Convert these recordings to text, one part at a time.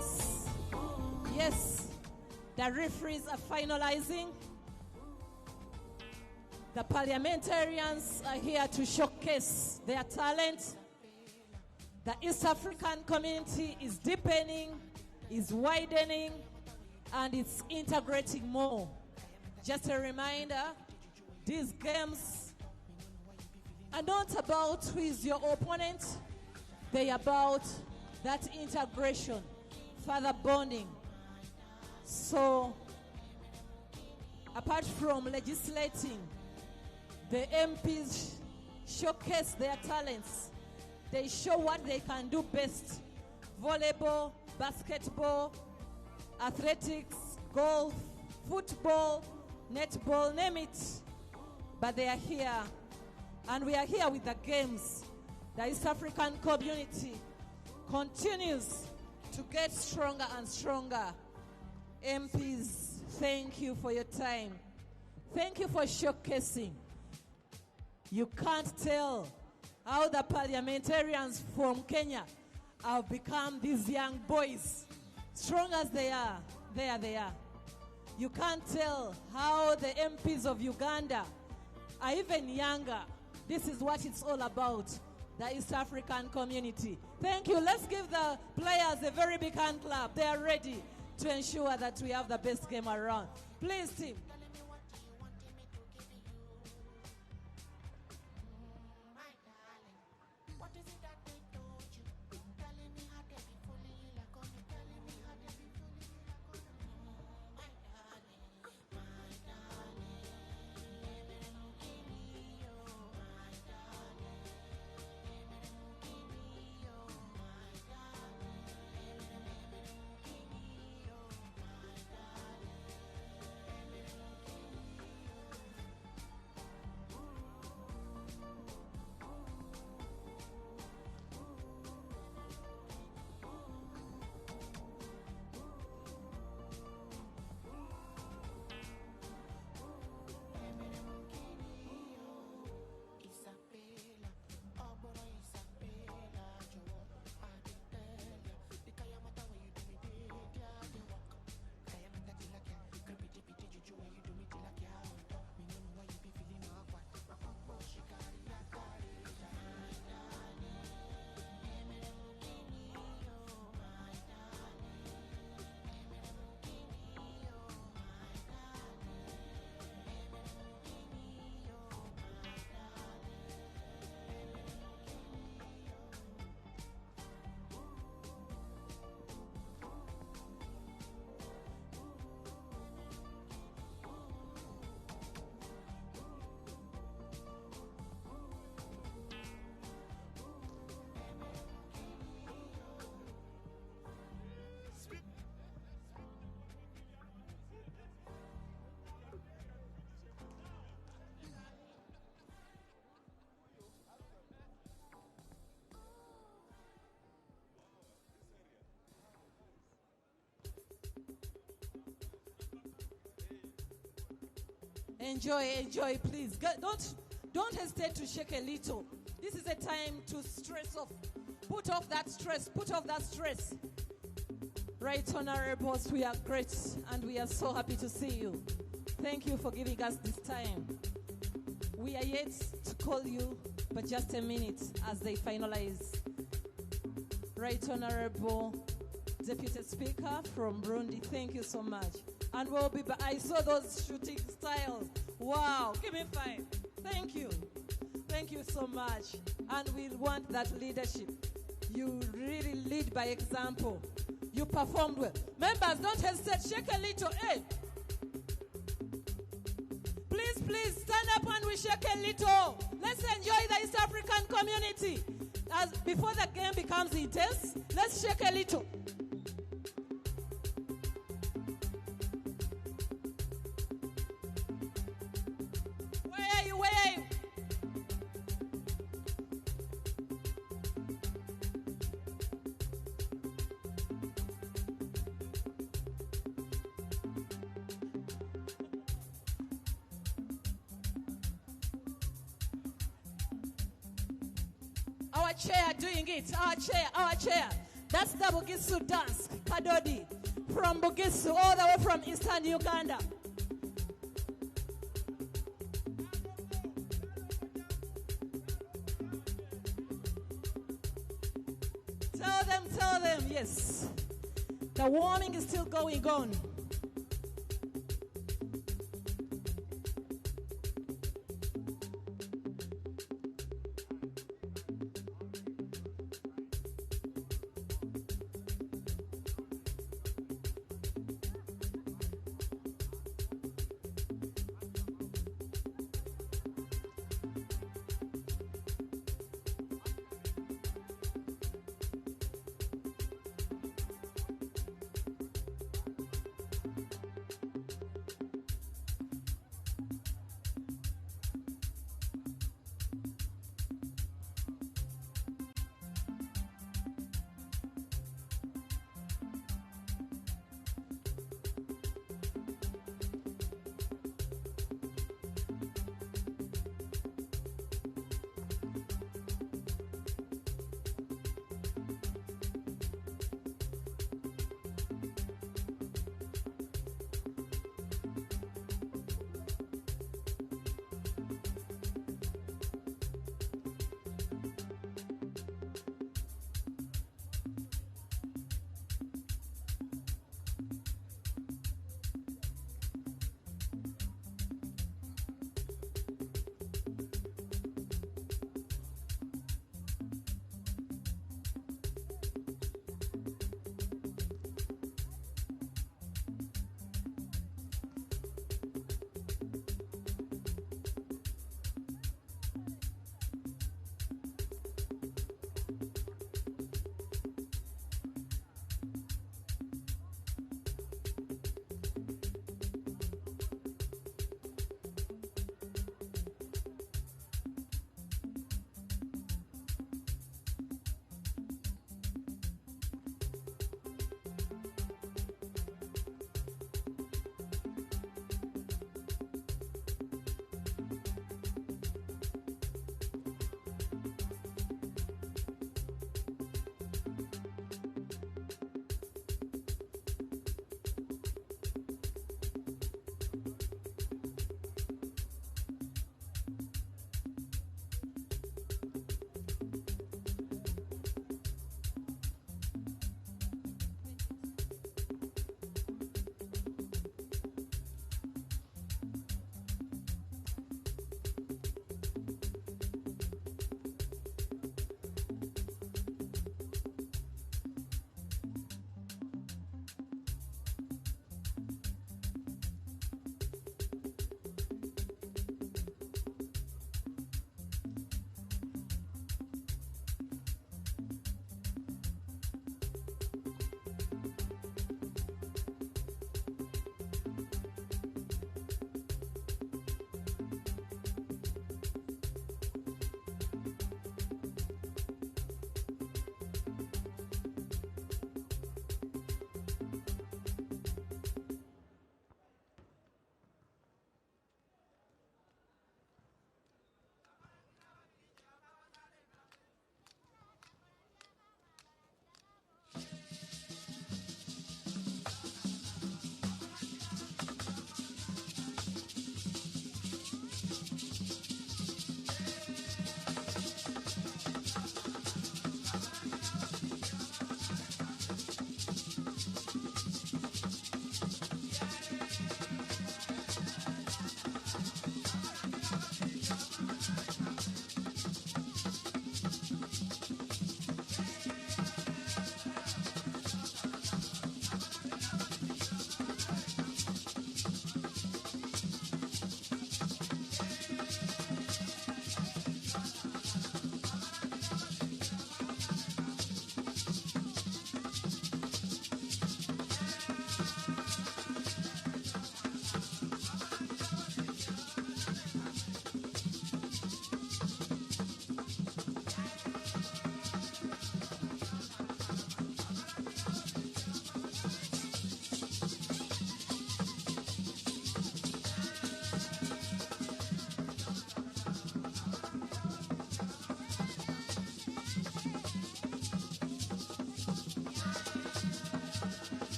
Yes. Yes. The referees are finalizing. The parliamentarians are here to showcase their talent. The East African community is deepening, is widening, and it's integrating more. Just a reminder, these games are not about who is your opponent. They are about that integration, further bonding. So, apart from legislating, the MPs showcase their talents. They show what they can do best. Volleyball, basketball, athletics, golf, football, netball, name it. But they are here. And we are here with the games. The East African community continues to get stronger and stronger. MPs, thank you for your time. Thank you for showcasing. You can't tell how the parliamentarians from Kenya have become these young boys. Strong as they are, there they are. You can't tell how the MPs of Uganda are even younger. This is what it's all about, the East African community. Thank you. Let's give the players a very big hand clap. They are ready to ensure that we have the best game around. Please, team. Enjoy, please. Don't hesitate to shake a little. This is a time to stress off. Put off that stress. Right, honorables, we are great and we are so happy to see you. Thank you for giving us this time. We are yet to call you, but just a minute as they finalize. Right, Honorable Deputy Speaker from Burundi, thank you so much. And we'll be back. I saw those shooting styles. Wow, give me 5. Thank you. Thank you so much. And we want that leadership. You really lead by example. You performed well. Members, don't hesitate. Shake a little. Hey. Please stand up and we shake a little. Let's enjoy the East African community. As before the game becomes intense, let's shake a little. Our chair doing it. Our chair. That's the Bugisu dance. Kadodi from Bugisu, all the way from Eastern Uganda. Tell them, yes. The warming is still going on.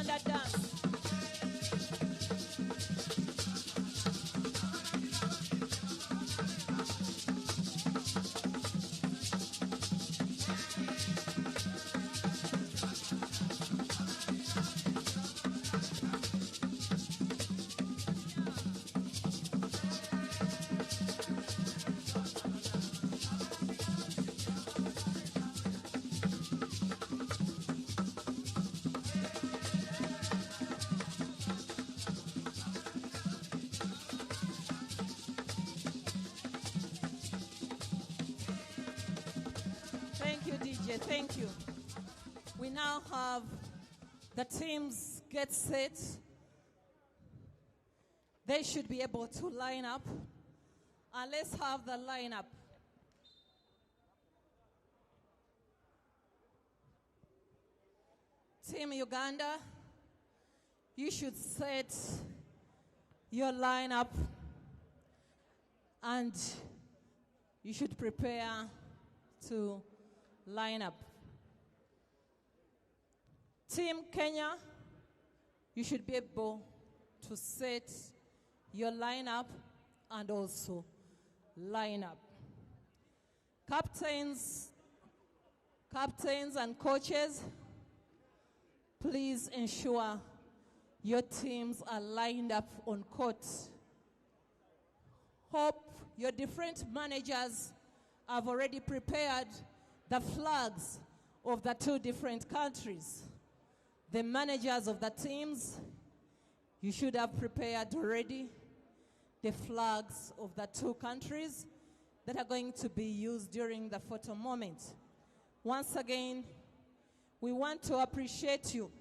Uganda dance. Thank you, DJ. Thank you. We now have the teams get set. They should be able to line up. And let's have the lineup. Team Uganda, you should set your lineup and you should prepare to line up. Team Kenya, you should be able to set your lineup and also line up. Captains and coaches, please ensure your teams are lined up on court. Hope your different managers have already prepared the flags of the two different countries. The managers of the teams, you should have prepared already the flags of the two countries that are going to be used during the photo moment. Once again, we want to appreciate you.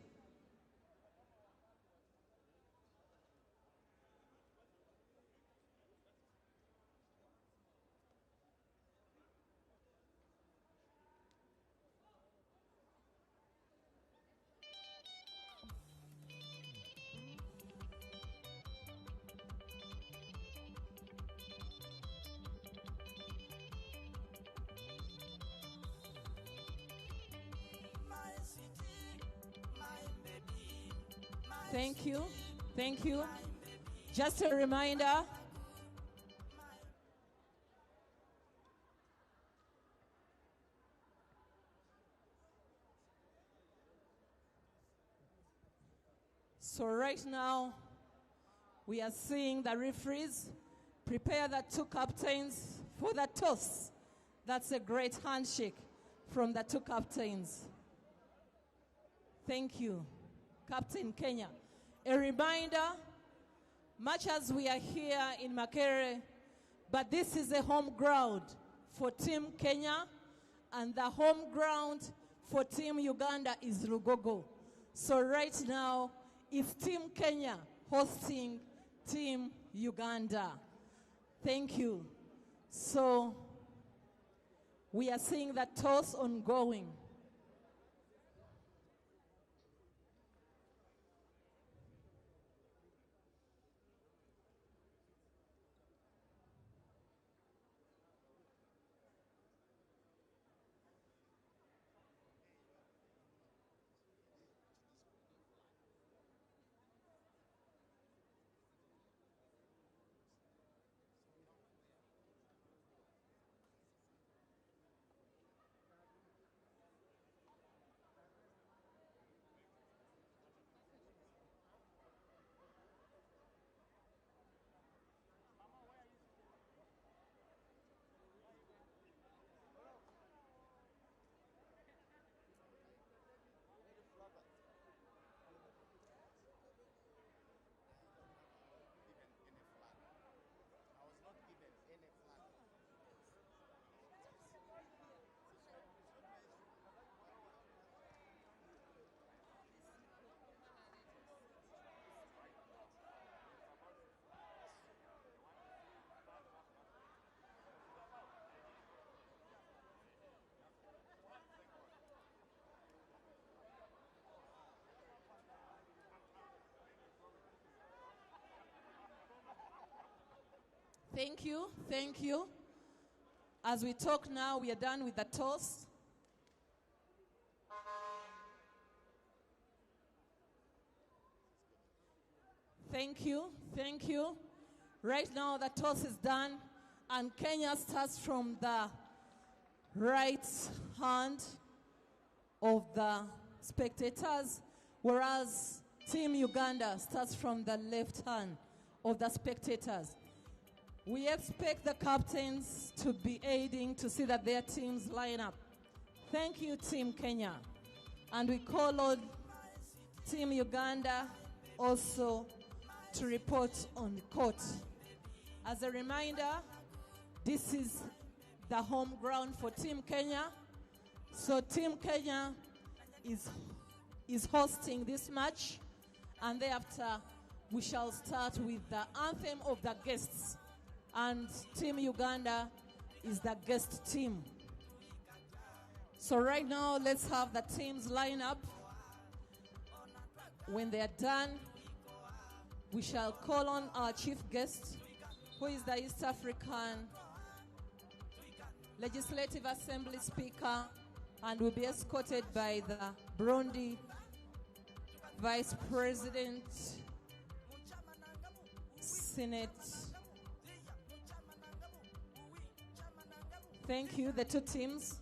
Thank you. Thank you. Just a reminder, so right now we are seeing the referees prepare the two captains for the toss. That's a great handshake from the two captains. Thank you, Captain Kenya. A reminder, much as we are here in Makerere, but this is a home ground for Team Kenya, and the home ground for Team Uganda is Lugogo. So right now, it's Team Kenya hosting Team Uganda. Thank you. So we are seeing the toss ongoing. Thank you, thank you. As we talk now, we are done with the toss. Thank you. Thank you. Right now, the toss is done, and Kenya starts from the right hand of the spectators, whereas Team Uganda starts from the left hand of the spectators. We expect the captains to be aiding to see that their teams line up. Thank you, Team Kenya. And we call on Team Uganda also to report on court. As a reminder, this is the home ground for Team Kenya. So Team Kenya is hosting this match, and thereafter we shall start with the anthem of the guests, and Team Uganda is the guest team. So right now, let's have the teams line up. When they are done, we shall call on our chief guest, who is the East African Legislative Assembly Speaker, and will be escorted by the Burundi Vice President, Senate. Thank you, the two teams.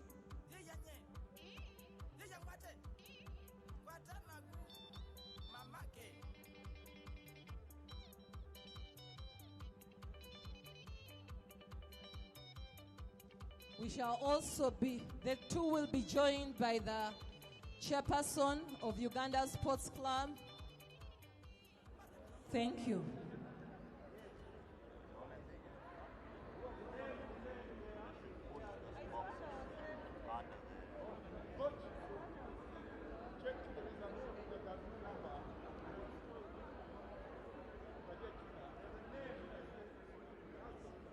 We shall also the two will be joined by the chairperson of Uganda Sports Club. Thank you.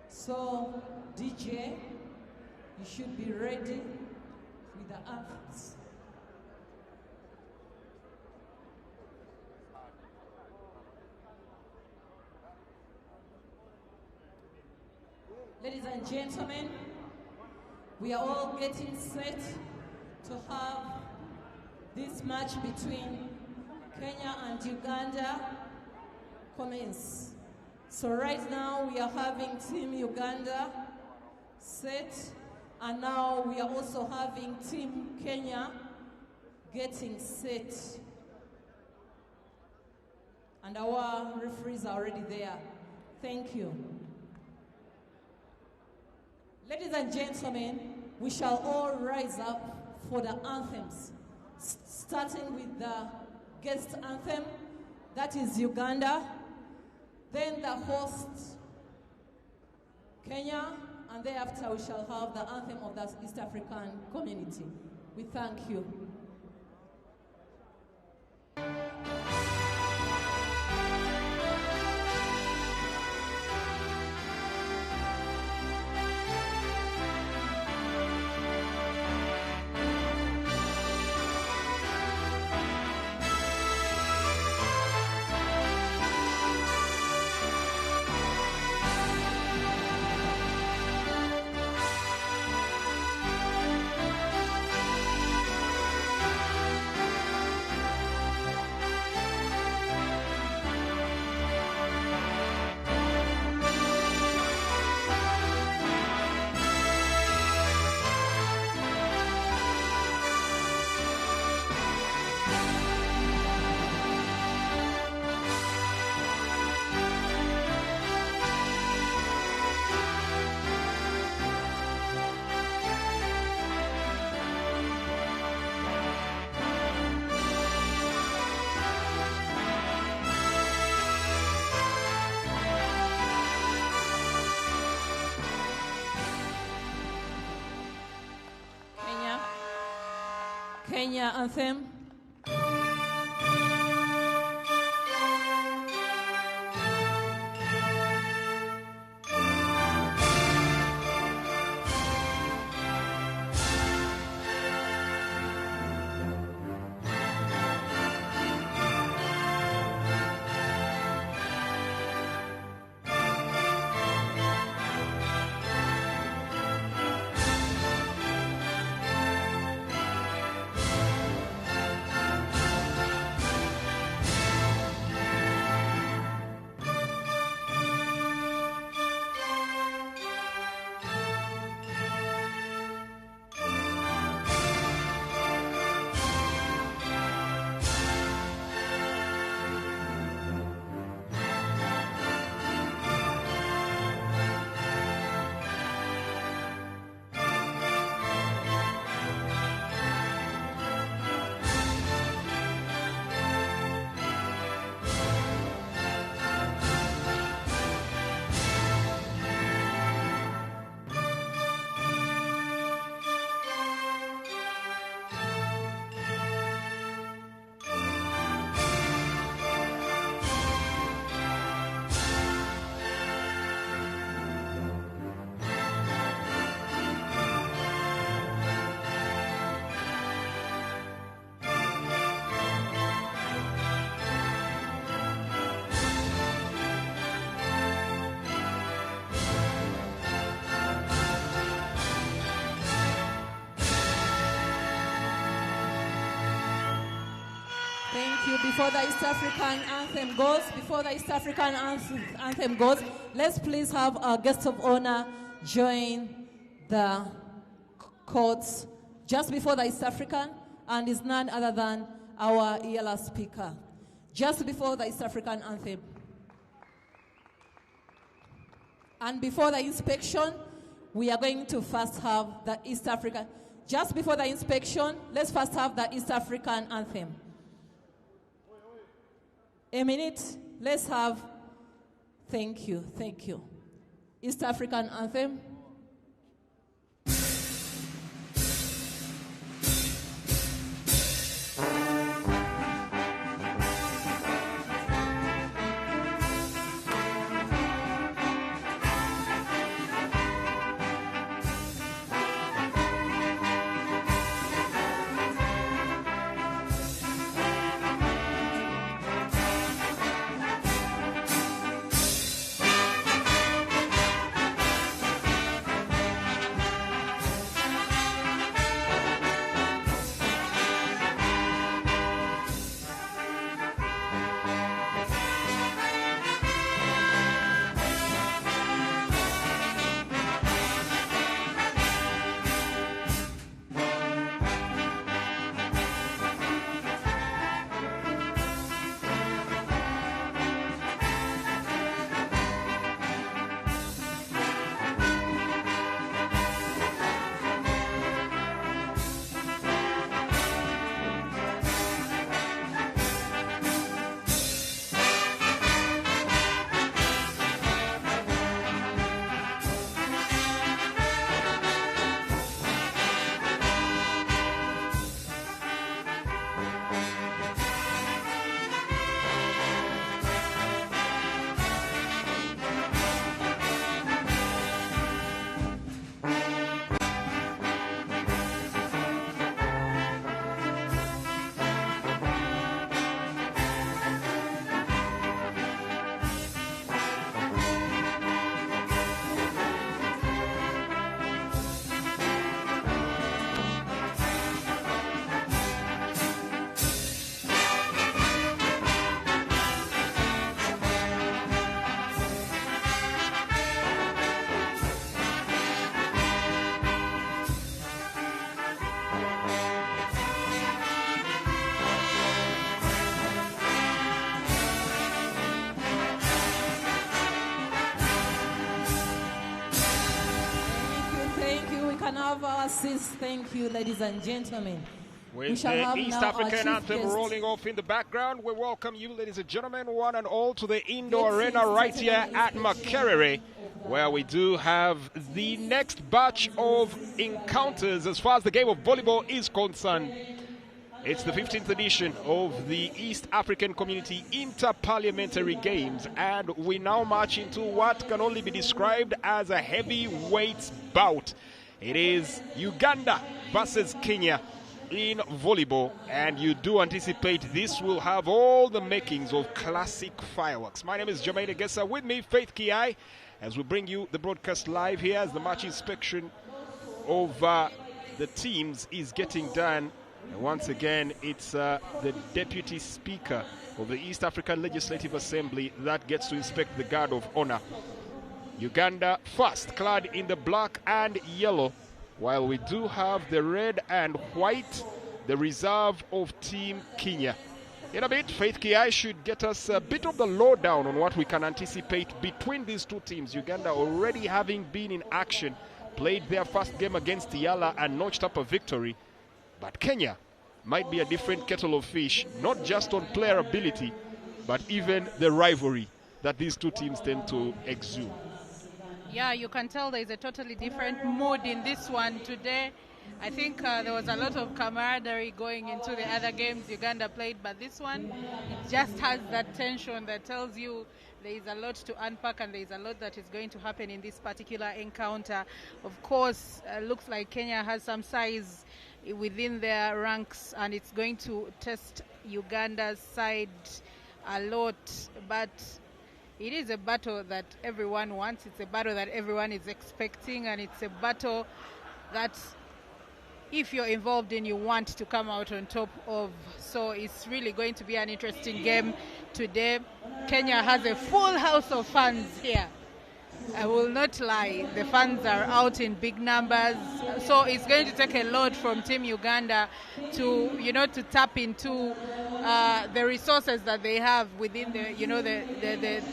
So, DJ, you should be ready with the anthems. Ladies and gentlemen, we are all getting set to have this match between Kenya and Uganda commence. So right now we are having Team Uganda set, and now we are also having Team Kenya getting set. And our referees are already there. Thank you. Ladies and gentlemen, we shall all rise up for the anthems, starting with the guest anthem, that is Uganda, then the host, Kenya, and thereafter we shall have the anthem of the East African community. We thank you. Kenya anthem. Thank you. Before the East African anthem goes, let's please have our guest of honor join the courts just before the East African, and is none other than our ELA speaker. Just before the East African anthem. And before the inspection, we are going to first have the East African. Just before the inspection, let's first have the East African anthem. A minute, let's have, thank you. East African anthem. Thank you, ladies and gentlemen. With the East African anthem rolling off in the background, we welcome you, ladies and gentlemen, one and all, to the indoor arena right here at Makerere, where we do have the next batch of encounters as far as the game of volleyball is concerned. It's the 15th edition of the East African Community Interparliamentary Games, and we now march into what can only be described as a heavyweight bout. It is Uganda versus Kenya in volleyball, and you do anticipate this will have all the makings of classic fireworks. My name is Jermaine Egesa, with me Faith Kiai, as we bring you the broadcast live here as the match inspection of the teams is getting done. And once again, it's the Deputy Speaker of the East African Legislative Assembly that gets to inspect the guard of honor. Uganda first, clad in the black and yellow, while we do have the red and white, the reserve of Team Kenya. In a bit, Faith Kiai should get us a bit of the lowdown on what we can anticipate between these two teams. Uganda already having been in action, played their first game against Yala and notched up a victory. But Kenya might be a different kettle of fish, not just on player ability, but even the rivalry that these two teams tend to exude. Yeah, you can tell there is a totally different mood in this one today. I think there was a lot of camaraderie going into the other games Uganda played, but this one, it just has that tension that tells you there is a lot to unpack and there is a lot that is going to happen in this particular encounter. Of course, looks like Kenya has some size within their ranks, and it's going to test Uganda's side a lot, but it is a battle that everyone wants. It's a battle that everyone is expecting, and it's a battle that if you're involved in, you want to come out on top of. So it's really going to be an interesting game today. Kenya has a full house of fans here. I will not lie, the fans are out in big numbers, so it's going to take a lot from Team Uganda to, to tap into the resources that they have within the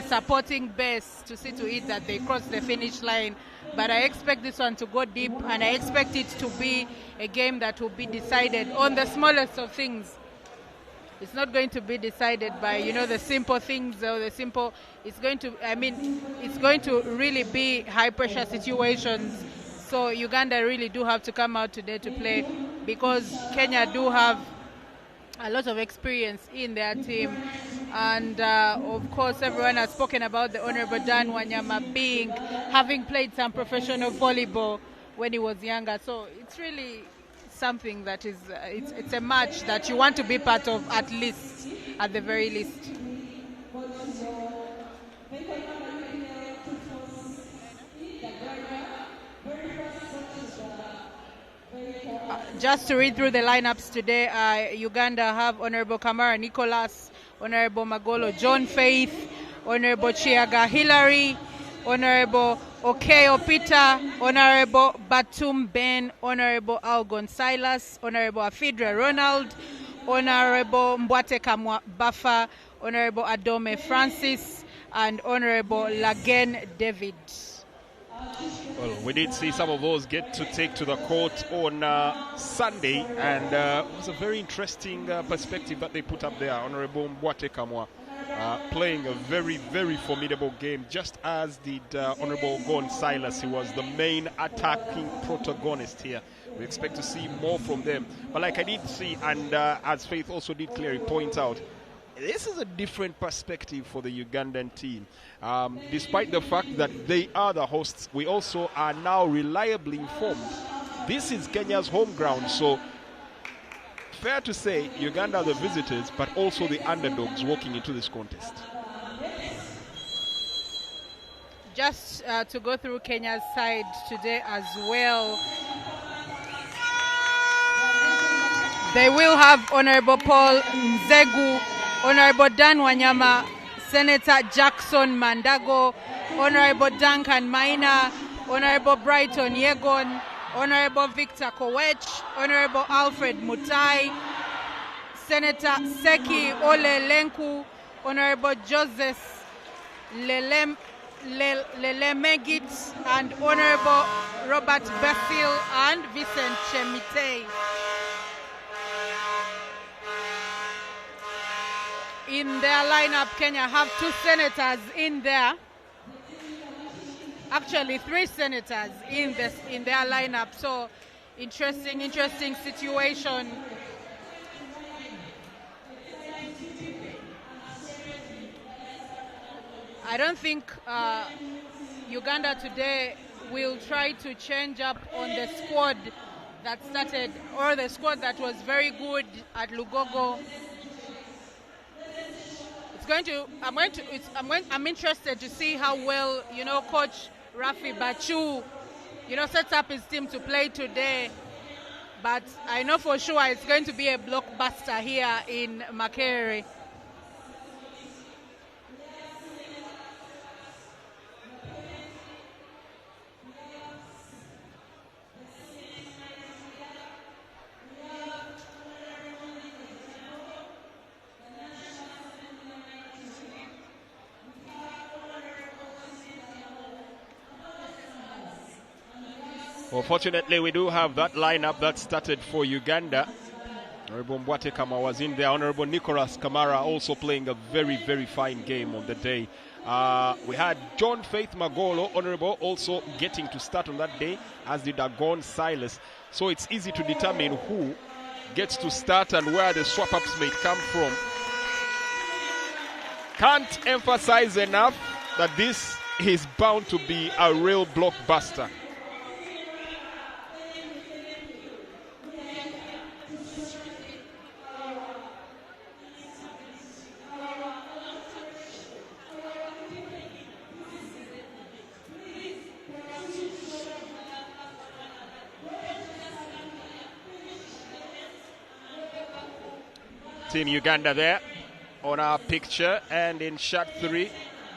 supporting base to see to it that they cross the finish line. But I expect this one to go deep, and I expect it to be a game that will be decided on the smallest of things. It's not going to be decided by, the simple things or the simple. It's going to really be high pressure situations. So Uganda really do have to come out today to play, because Kenya do have a lot of experience in their team. And of course, everyone has spoken about the Honorable Dan Wanyama having played some professional volleyball when he was younger. So it's really something that is, it's a match that you want to be part of, at the very least. Just to read through the lineups today, Uganda have Honorable Kamara Nicholas, Honorable Magolo John Faith, Honorable Chiaga Hilary, Honorable Okeo Peter, Honorable Batum Ben, Honorable Algon Silas, Honorable Afidra Ronald, Honorable Mbwate Kamwa Bafa, Honorable Adome Francis, and Honorable Lagen David. Well, we did see some of those get to take to the court on Sunday, and it was a very interesting perspective that they put up there. Honorable Mbwate Kamwa playing a very, very formidable game, just as did Honorable Gon Silas. He was the main attacking protagonist here. We expect to see more from them. But like I did see, and as Faith also did clearly point out, this is a different perspective for the Ugandan team. Despite the fact that they are the hosts, we also are now reliably informed. This is Kenya's home ground, so fair to say Uganda are the visitors, but also the underdogs walking into this contest. Just to go through Kenya's side today as well, they will have Honorable Paul Nzegu, Honorable Dan Wanyama, Senator Jackson Mandago, Honorable Duncan Maina, Honorable Brighton Yegon, Honorable Victor Kowech, Honorable Alfred Mutai, Senator Seki Ole Lenku, Honorable Joseph Lelemegit, and Honorable Robert Basil and Vincent Chemitei. In their lineup, Kenya have 2 senators in there. Actually, 3 senators in their lineup. So, interesting situation. I don't think Uganda today will try to change up on the squad that started, or the squad that was very good at Lugogo. I'm interested to see how well, Coach Rafi Bachu, sets up his team to play today. But I know for sure it's going to be a blockbuster here in Makerere. Well, fortunately, we do have that lineup that started for Uganda. Honorable Mbwate Kamara was in there. Honorable Nicholas Kamara also playing a very, very fine game on the day. We had John Faith Magolo, Honorable, also getting to start on that day, as did Agon Silas. So it's easy to determine who gets to start and where the swap-ups may come from. Can't emphasize enough that this is bound to be a real blockbuster. Team Uganda there on our picture. And in shot 3,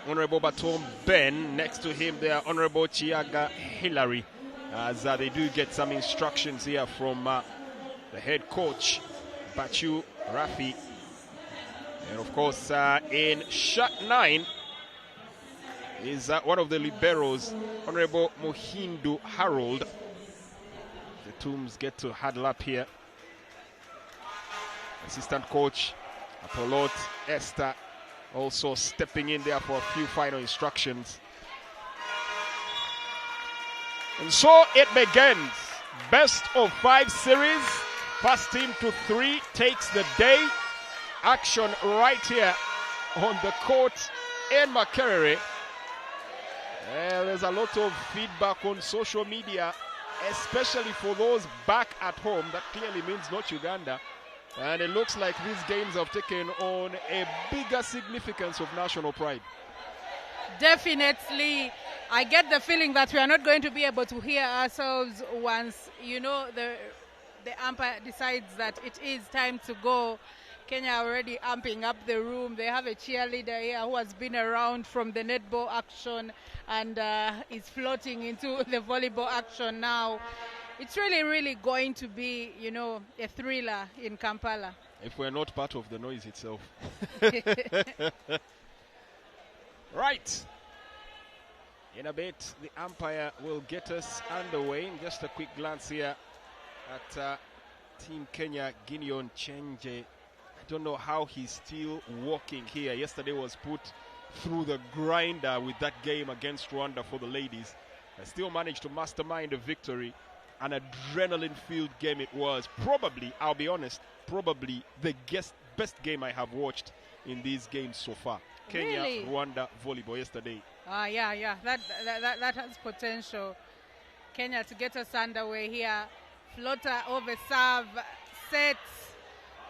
Honorable Baton Ben. Next to him there, Honorable Chiaga Hillary. As they do get some instructions here from the head coach, Bachu Rafi. And of course, in shot 9 is one of the liberos, Honorable Mohindu Harold. The Tombs get to huddle up here. Assistant coach Apollot Esther also stepping in there for a few final instructions. And so it begins. Best of 5 series. First team to 3 takes the day. Action right here on the court in Makerere. There's a lot of feedback on social media, especially for those back at home. That clearly means not Uganda. And it looks like these games have taken on a bigger significance of national pride. Definitely. I get the feeling that we are not going to be able to hear ourselves once, the umpire decides that it is time to go. Kenya already amping up the room. They have a cheerleader here who has been around from the netball action and is floating into the volleyball action now. It's really, really going to be, a thriller in Kampala. If we're not part of the noise itself. Right. In a bit, the umpire will get us underway. Just a quick glance here at Team Kenya, Gideon Chenje. I don't know how he's still walking here. Yesterday was put through the grinder with that game against Rwanda for the ladies. I still managed to mastermind a victory. An adrenaline-filled game it was. Probably, I'll be honest, probably the best game I have watched in these games so far. Kenya, really? Rwanda, volleyball yesterday. Yeah. That has potential. Kenya to get us underway here. Floater over serve, sets.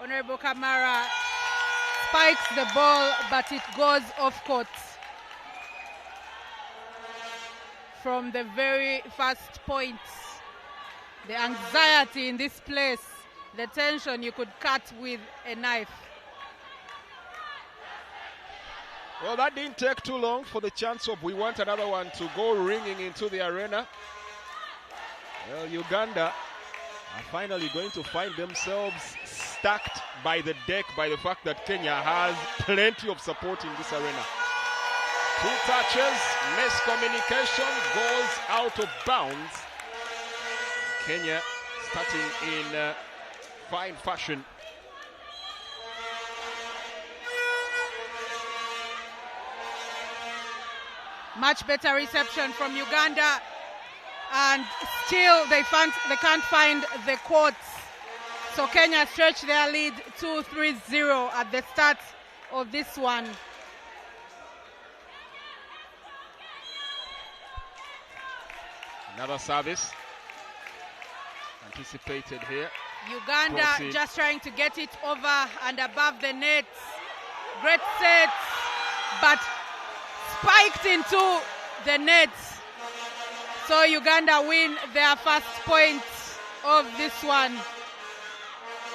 Honorable Kamara spikes the ball, but it goes off court. From the very first point. The anxiety in this place, the tension you could cut with a knife. Well, that didn't take too long for the chance of we want another one to go ringing into the arena. Well, Uganda are finally going to find themselves stacked by the deck by the fact that Kenya has plenty of support in this arena. 2 touches, miscommunication, goes out of bounds. Kenya starting in fine fashion. Much better reception from Uganda, and still they can't find the courts. So Kenya stretch their lead 2-3-0 at the start of this one. Another service anticipated here. Uganda just trying to get it over and above the net. Great set, but spiked into the net. So Uganda win their first point of this one.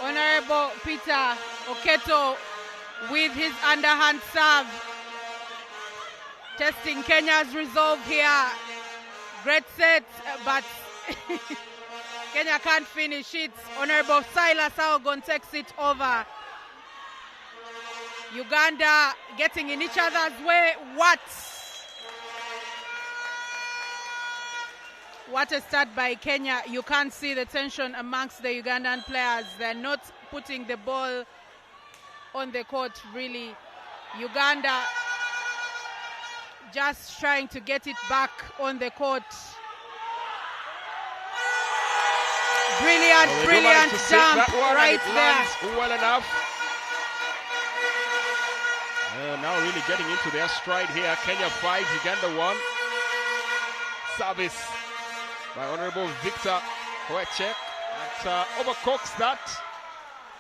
Honorable Peter Oketo with his underhand serve. Testing Kenya's resolve here. Great set, but Kenya can't finish it. Honorable Silas Aogon takes it over. Uganda getting in each other's way. What a start by Kenya. You can't see the tension amongst the Ugandan players. They're not putting the ball on the court, really. Uganda just trying to get it back on the court. Brilliant jump right there. Well enough. Now really getting into their stride here. Kenya 5, Uganda 1. Service by Honorable Victor Hoechek. Overcooks that.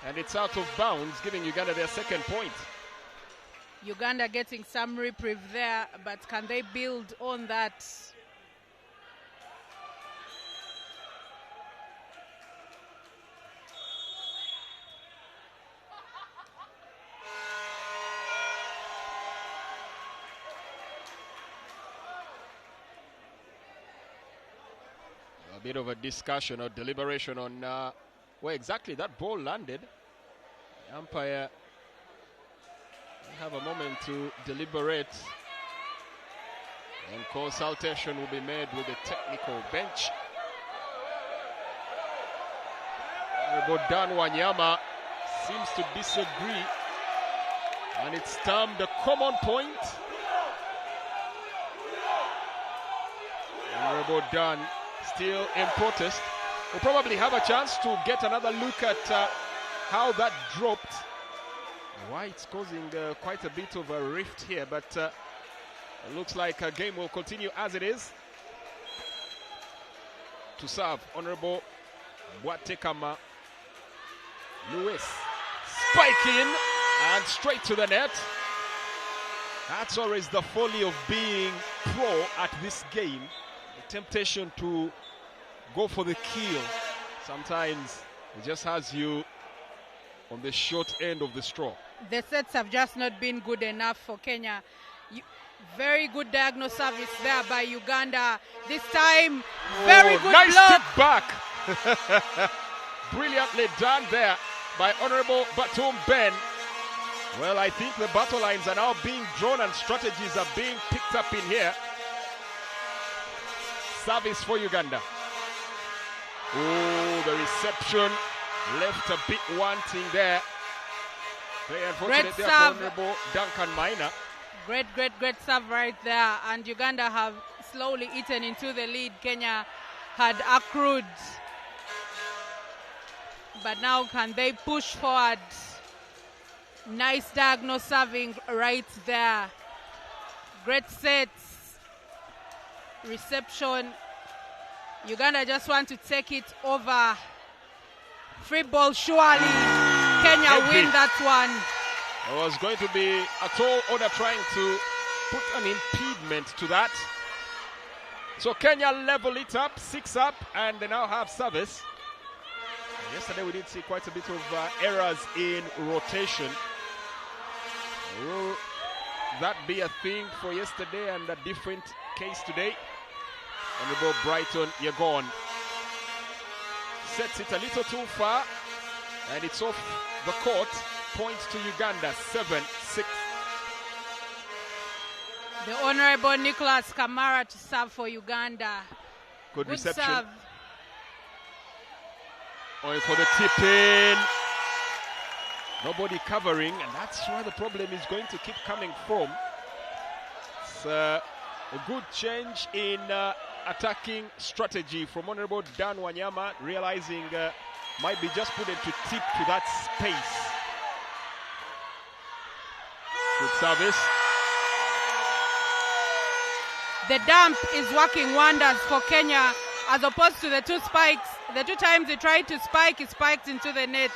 And it's out of bounds, giving Uganda their second point. Uganda getting some reprieve there, but can they build on that? bit of a discussion or deliberation on where exactly that ball landed. The umpire will have a moment to deliberate, and consultation will be made with the technical bench. Honorable Dan Wanyama seems to disagree, and it's termed a common point. Honorable Dan still in protest. We'll probably have a chance to get another look at how that dropped, why it's causing quite a bit of a rift here, but it looks like a game will continue as it is. To serve, Honorable Bwatekama Lewis, spike in and straight to the net. That's always the folly of being pro at this game. The temptation to go for the kill sometimes it just has you on the short end of the straw. The sets have just not been good enough for Kenya. Very good diagonal service there by Uganda. This time, very good nice block. tip back. Brilliantly done there by Honorable Batum Ben. Well, I think the battle lines are now being drawn and strategies are being picked up in here. Service for Uganda. Oh, the reception left a bit wanting there. Very unfortunate there for Honorable Duncan Minor. Great serve right there. And Uganda have slowly eaten into the lead Kenya had accrued. But now can they push forward? Nice diagonal serving right there. Great sets. Reception. Uganda just want to take it over. Free ball surely. Kenya win that one. There was going to be a tall order trying to put an impediment to that. So Kenya level it up, 6 up, and they now have service. Yesterday we did see quite a bit of errors in rotation. Will that be a thing for yesterday and a different case today? Honorable Brighton Yagon sets it a little too far, and it's off the court. Points to Uganda, 7-6. The Honorable Nicholas Kamara to serve for Uganda. Good reception. Serve. Going for the tip in. Nobody covering, and that's where the problem is going to keep coming from. It's a good change in attacking strategy from Honorable Dan Wanyama, realizing might be just put into tip to that space. Good service. The dump is working wonders for Kenya as opposed to the two spikes. The two times he tried to spike, he spiked into the net.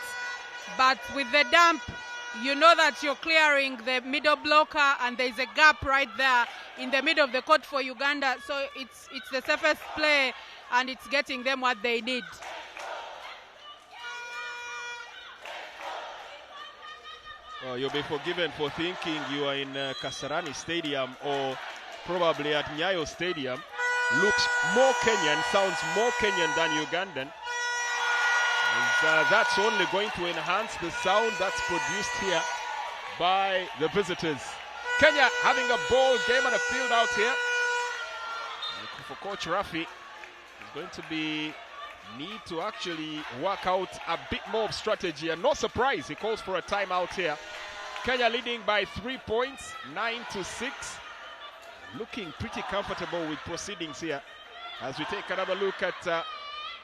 But with the dump, you know that you're clearing the middle blocker and there's a gap right there in the middle of the court for Uganda. So it's the safest play and it's getting them what they need. Well, you'll be forgiven for thinking you are in Kasarani Stadium or probably at Nyayo Stadium. Looks more Kenyan, sounds more Kenyan than Ugandan. And that's only going to enhance the sound that's produced here by the visitors. Kenya having a ball game and a field out here. And for Coach Rafi, it's going to be need to actually work out a bit more of strategy, and no surprise, he calls for a timeout here. Kenya leading by 3 points, 9-6. Looking pretty comfortable with proceedings here as we take another look at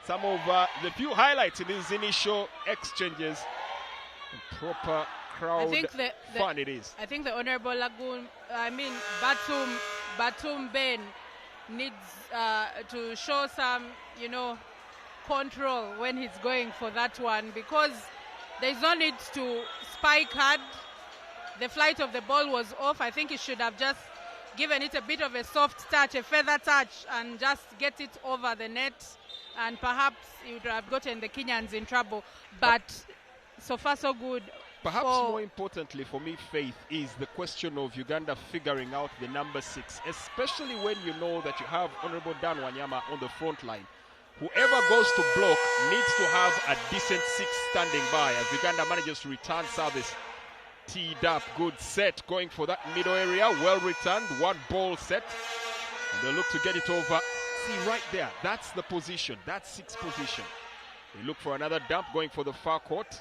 some of the few highlights in these initial exchanges. Proper crowd fun it is. I think the Honorable Batum Ben needs to show some, control when he's going for that one, because there's no need to spike hard. The flight of the ball was off. I think he should have just given it a bit of a soft touch, a feather touch, and just get it over the net, and perhaps he would have gotten the Kenyans in trouble. But so far so good. Perhaps more importantly for me, Faith, is the question of Uganda figuring out the number 6, especially when you know that you have Honorable Dan Wanyama on the front line. whoever goes to block needs to have a decent 6 standing by as Uganda manages to return service. Teed up, good set, going for that middle area, well returned, 1 ball set. And they look to get it over. See right there, that's the position, that's 6 position. They look for another dump, going for the far court.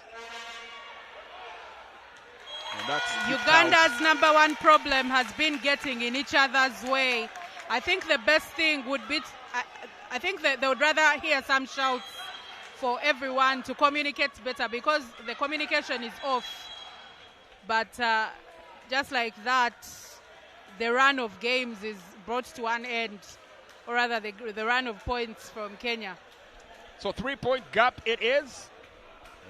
And that's Uganda's number one problem has been getting in each other's way. I think the best thing would be, I think that they would rather hear some shouts for everyone to communicate better because the communication is off. But just like that, the run of games is brought to an end, or rather the run of points from Kenya. So 3-point gap it is.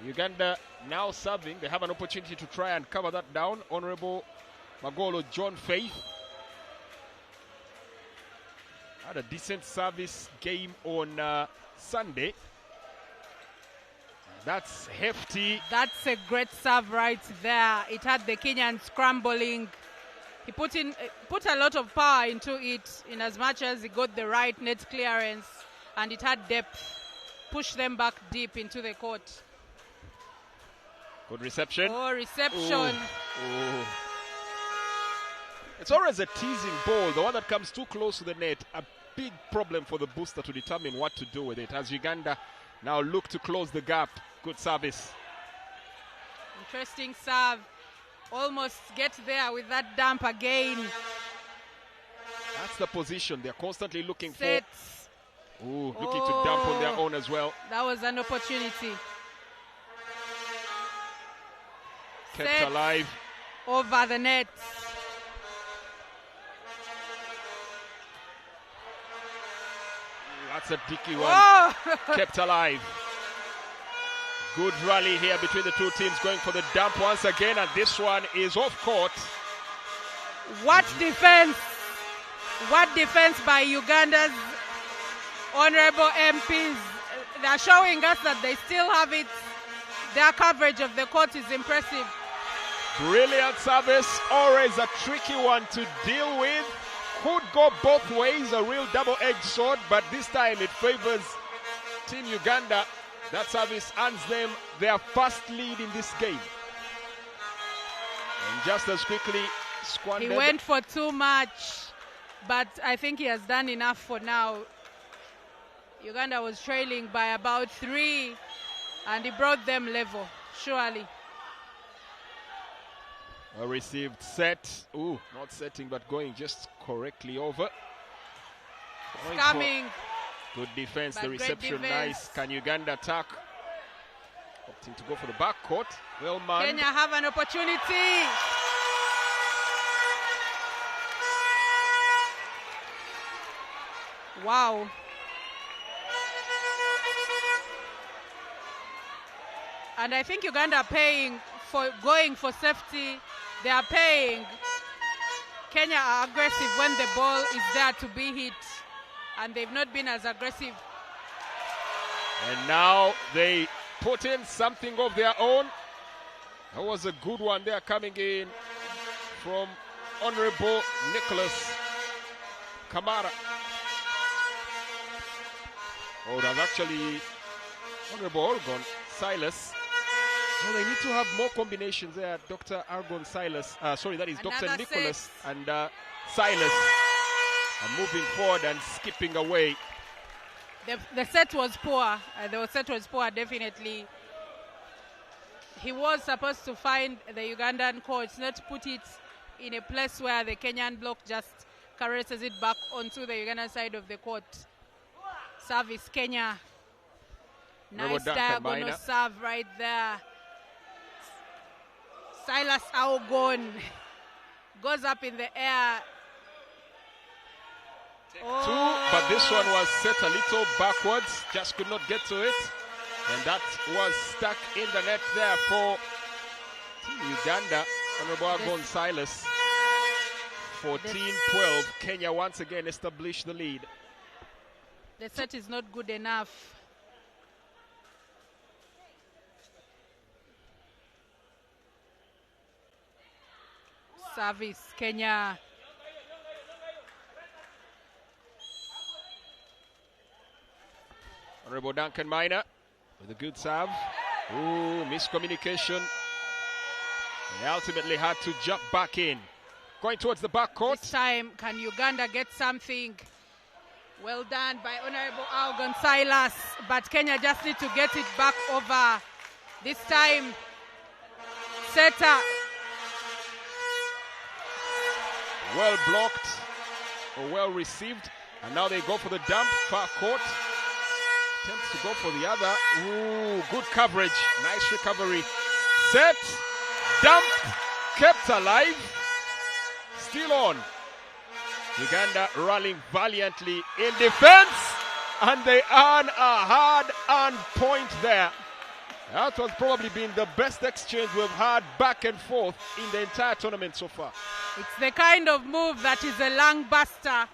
Uganda now serving. They have an opportunity to try and cover that down. Honorable Magolo John Faith had a decent service game on Sunday. That's hefty. That's a great serve right there. It had the Kenyan scrambling. He put a lot of power into it in as much as he got the right net clearance, and it had depth. Push them back deep into the court. Good reception. Oh, reception. Ooh. It's always a teasing ball, the one that comes too close to the net. A big problem for the booster to determine what to do with it. As Uganda now look to close the gap. Good service. Interesting serve. Almost get there with that dump again. That's the position they're constantly looking Sets. for. Ooh, looking to dump on their own as well. That was an opportunity. Kept Set alive. Over the net. That's a dicky one. Oh! Kept alive. Good rally here between the two teams, going for the dump once again, and this one is off court. What defense! What defense by Uganda's honorable MPs. They're showing us that they still have it. Their coverage of the court is impressive. Brilliant service, always a tricky one to deal with. Could go both ways, a real double-edged sword, but this time it favors Team Uganda. That service earns them their first lead in this game. And just as quickly squandered. He went for too much, but I think he has done enough for now. Uganda was trailing by about 3, and he brought them level, surely. Well received set. Ooh, not setting, but going just correctly over. Coming. Good defense, the But reception great defense. nice. Can Uganda attack? Opting to go for the back court. Well manned. Kenya have an opportunity. Wow. And I think Uganda are paying for going for safety. They are paying. Kenya are aggressive when the ball is there to be hit, and they've not been as aggressive. And now they put in something of their own. That was a good one there coming in from Honorable Nicholas Kamara. Oh, that's actually Honorable Orgon Silas. No, they need to have more combinations there. Dr. Argon Silas. Sorry, that is Another Dr. Nicholas set. and Silas are moving forward and skipping away. The set was poor. The set was poor, definitely. He was supposed to find the Ugandan coach, not put it in a place where the Kenyan block just caresses it back onto the Ugandan side of the court. Service Kenya. Nice diagonal serve right there. Silas Aogon goes up in the air. Two, but this one was set a little backwards, just could not get to it. And that was stuck in the net there for Team Uganda. Honorable Argon Silas. 14-12. Kenya once again established the lead. The set is not good enough. Service, Kenya. Honorable Duncan Minor with a good serve. Ooh, miscommunication. They ultimately had to jump back in. Going towards the back court. This time, can Uganda get something? Well done by Honorable Algon Silas, but Kenya just need to get it back over. This time, setter. Well blocked, or well received. And now they go for the dump, far court. Attempts to go for the other. Ooh, good coverage. Nice recovery. Set, dumped, kept alive. Still on. Uganda rallying valiantly in defense. And they earn a hard-earned point there. That has probably been the best exchange we've had back and forth in the entire tournament so far. It's the kind of move that is a lung buster.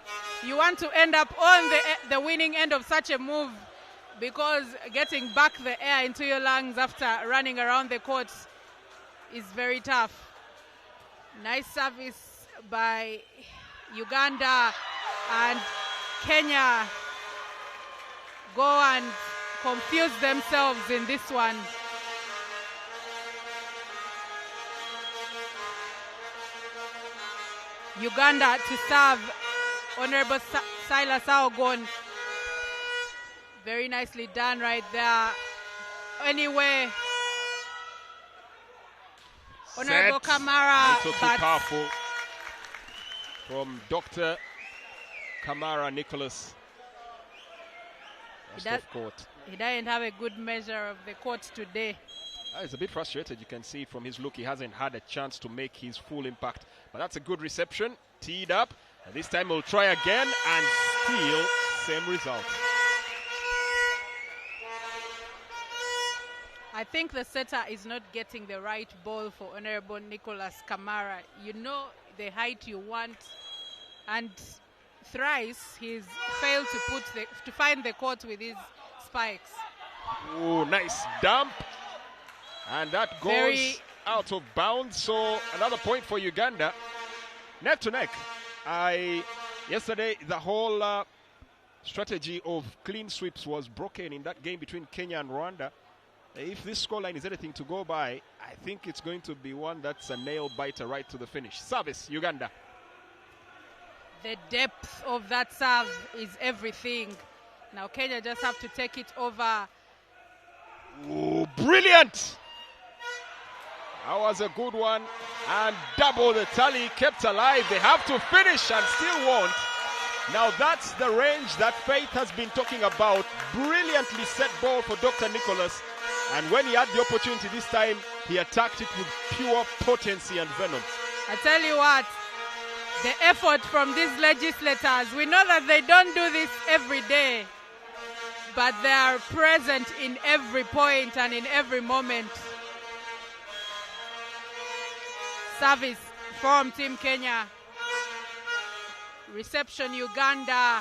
You want to end up on the winning end of such a move, because getting back the air into your lungs after running around the court is very tough. Nice service by Uganda, and Kenya go and confuse themselves in this one. Uganda to serve. Honorable Silas Algon. Very nicely done right there. Anyway, Honorable Kamara. Little too powerful from Dr. Kamara Nicholas. He doesn't have a good measure of the court today. He's a bit frustrated. You can see from his look he hasn't had a chance to make his full impact. But that's a good reception. Teed up. And this time we'll try again and still same result. I think the setter is not getting the right ball for Honorable Nicholas Kamara. You know the height you want, and thrice he's failed to find the court with his spikes. Oh, nice dump. And that goes out of bounds. So another point for Uganda. Neck to neck. Yesterday, the whole strategy of clean sweeps was broken in that game between Kenya and Rwanda. If this scoreline is anything to go by, I think it's going to be one that's a nail-biter right to the finish. Service, Uganda. The depth of that serve is everything. Now Kenya just have to take it over. Ooh, brilliant! That was a good one. And double the tally, kept alive. They have to finish and still won't. Now that's the range that Faith has been talking about. Brilliantly set ball for Dr. Nicholas. And when he had the opportunity this time, he attacked it with pure potency and venom. I tell you what, the effort from these legislators, we know that they don't do this every day, but they are present in every point and in every moment. Service from Team Kenya. Reception Uganda.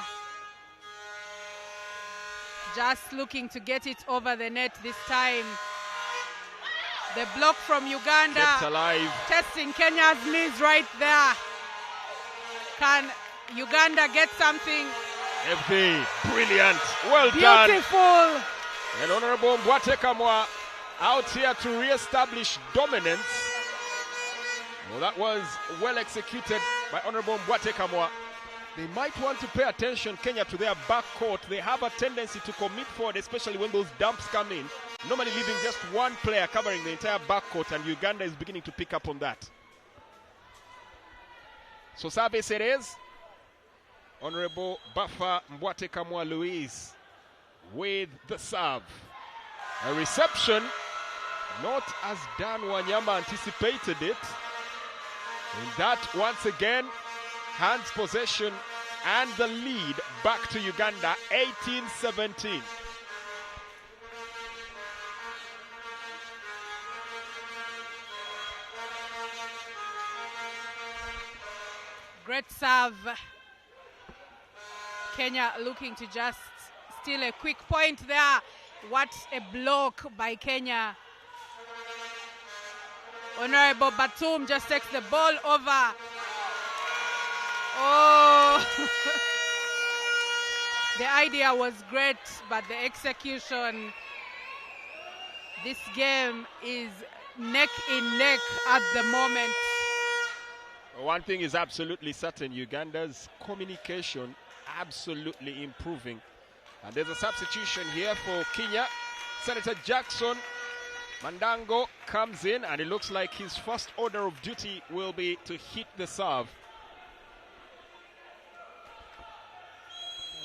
Just looking to get it over the net this time. The block from Uganda. Kept alive. Testing Kenya's knees right there. Can Uganda get something? FD, brilliant. Well done. Beautiful. And Honorable Mbwate Kamwa out here to re-establish dominance. Well, that was well executed by Honorable Mbwate Kamwa. They might want to pay attention, Kenya, to their backcourt. They have a tendency to commit forward, especially when those dumps come in. Normally leaving just one player covering the entire backcourt, and Uganda is beginning to pick up on that. So service it is. Honorable Bafa Mbwate Kamwa Louise with the serve. A reception, not as Dan Wanyama anticipated it. And that, once again, hands possession and the lead back to Uganda, 18-17. Great serve. Kenya looking to just steal a quick point there. What a block by Kenya. Honorable Batum just takes the ball over. Oh, The idea was great, but the execution, this game is neck in neck at the moment. One thing is absolutely certain, Uganda's communication absolutely improving. And there's a substitution here for Kenya. Senator Jackson Mandango comes in, and it looks like his first order of duty will be to hit the serve.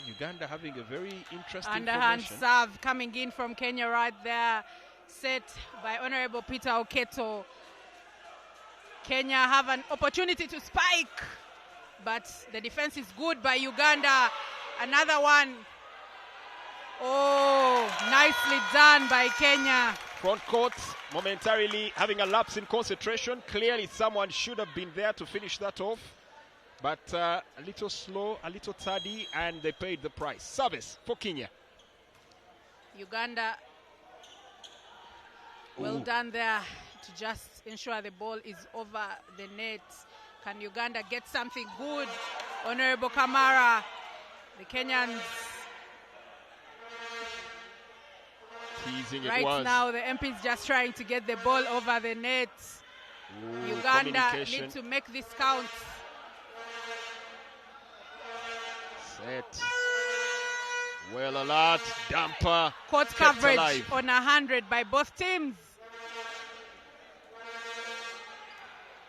Uganda having a very interesting underhand formation. Serve coming in from Kenya right there, set by Honorable Peter Oketo. Kenya have an opportunity to spike, but the defense is good by Uganda. Another one. Oh, nicely done by Kenya. Front court momentarily having a lapse in concentration. Clearly someone should have been there to finish that off. But a little slow, a little tardy, and they paid the price. Service for Kenya. Uganda, well done there to just ensure the ball is over the net. Can Uganda get something good? Honorable Kamara, the Kenyans. Teasing it right was. Now, the MP is just trying to get the ball over the net. Uganda need to make this count. Set. Well alert. Damper. Court coverage on 100 by both teams.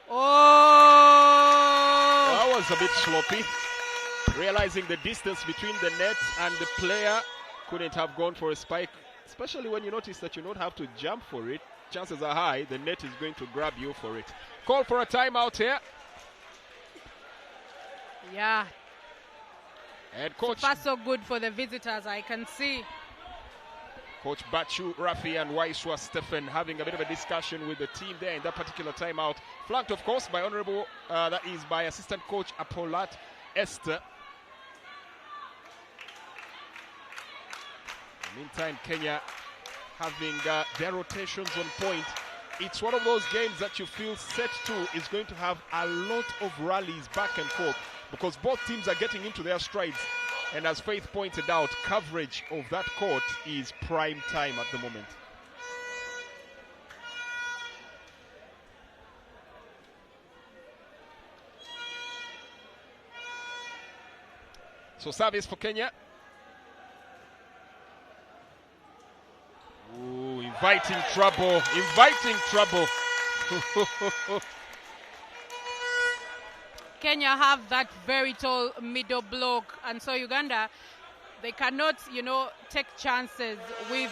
Oh! That was a bit sloppy. Realizing the distance between the net and the player, couldn't have gone for a spike. Especially when you notice that you don't have to jump for it. Chances are high the net is going to grab you for it. Call for a timeout here. Yeah. Head coach. So far so good for the visitors, I can see. Coach Bachu, Rafi and Waiswa Stephen having a bit of a discussion with the team there in that particular timeout. Flanked, of course, by Honorable, that is by Assistant Coach Apolat Esther. Meantime, Kenya having their rotations on point. It's one of those games that you feel set to is going to have a lot of rallies back and forth because both teams are getting into their strides. And as Faith pointed out, coverage of that court is prime time at the moment. So service for Kenya. Ooh, inviting trouble, inviting trouble. Kenya have that very tall middle block, and so Uganda, they cannot, take chances with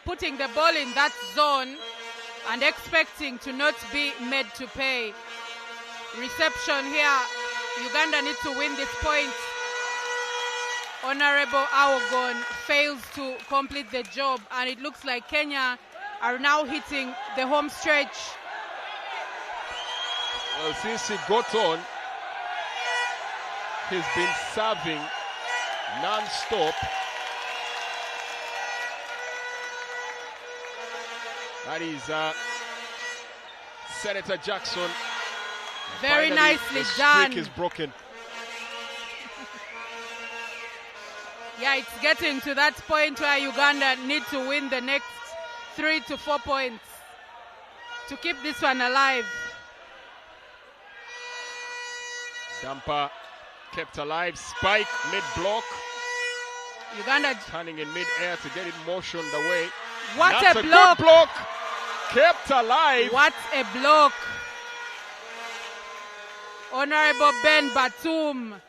putting the ball in that zone and expecting to not be made to pay. Reception here, Uganda needs to win this point. Honorable Awogon fails to complete the job, and it looks like Kenya are now hitting the home stretch. Well, since he got on, he's been serving non-stop. That is Senator Jackson. Very nicely the done. Streak is broken. Yeah, it's getting to that point where Uganda need to win the next 3 to 4 points to keep this one alive. Damper kept alive. Spike mid-block. Uganda turning in mid-air to get it motioned away. What That's a block! Good block! Kept alive. What a block! Honorable Ben Batum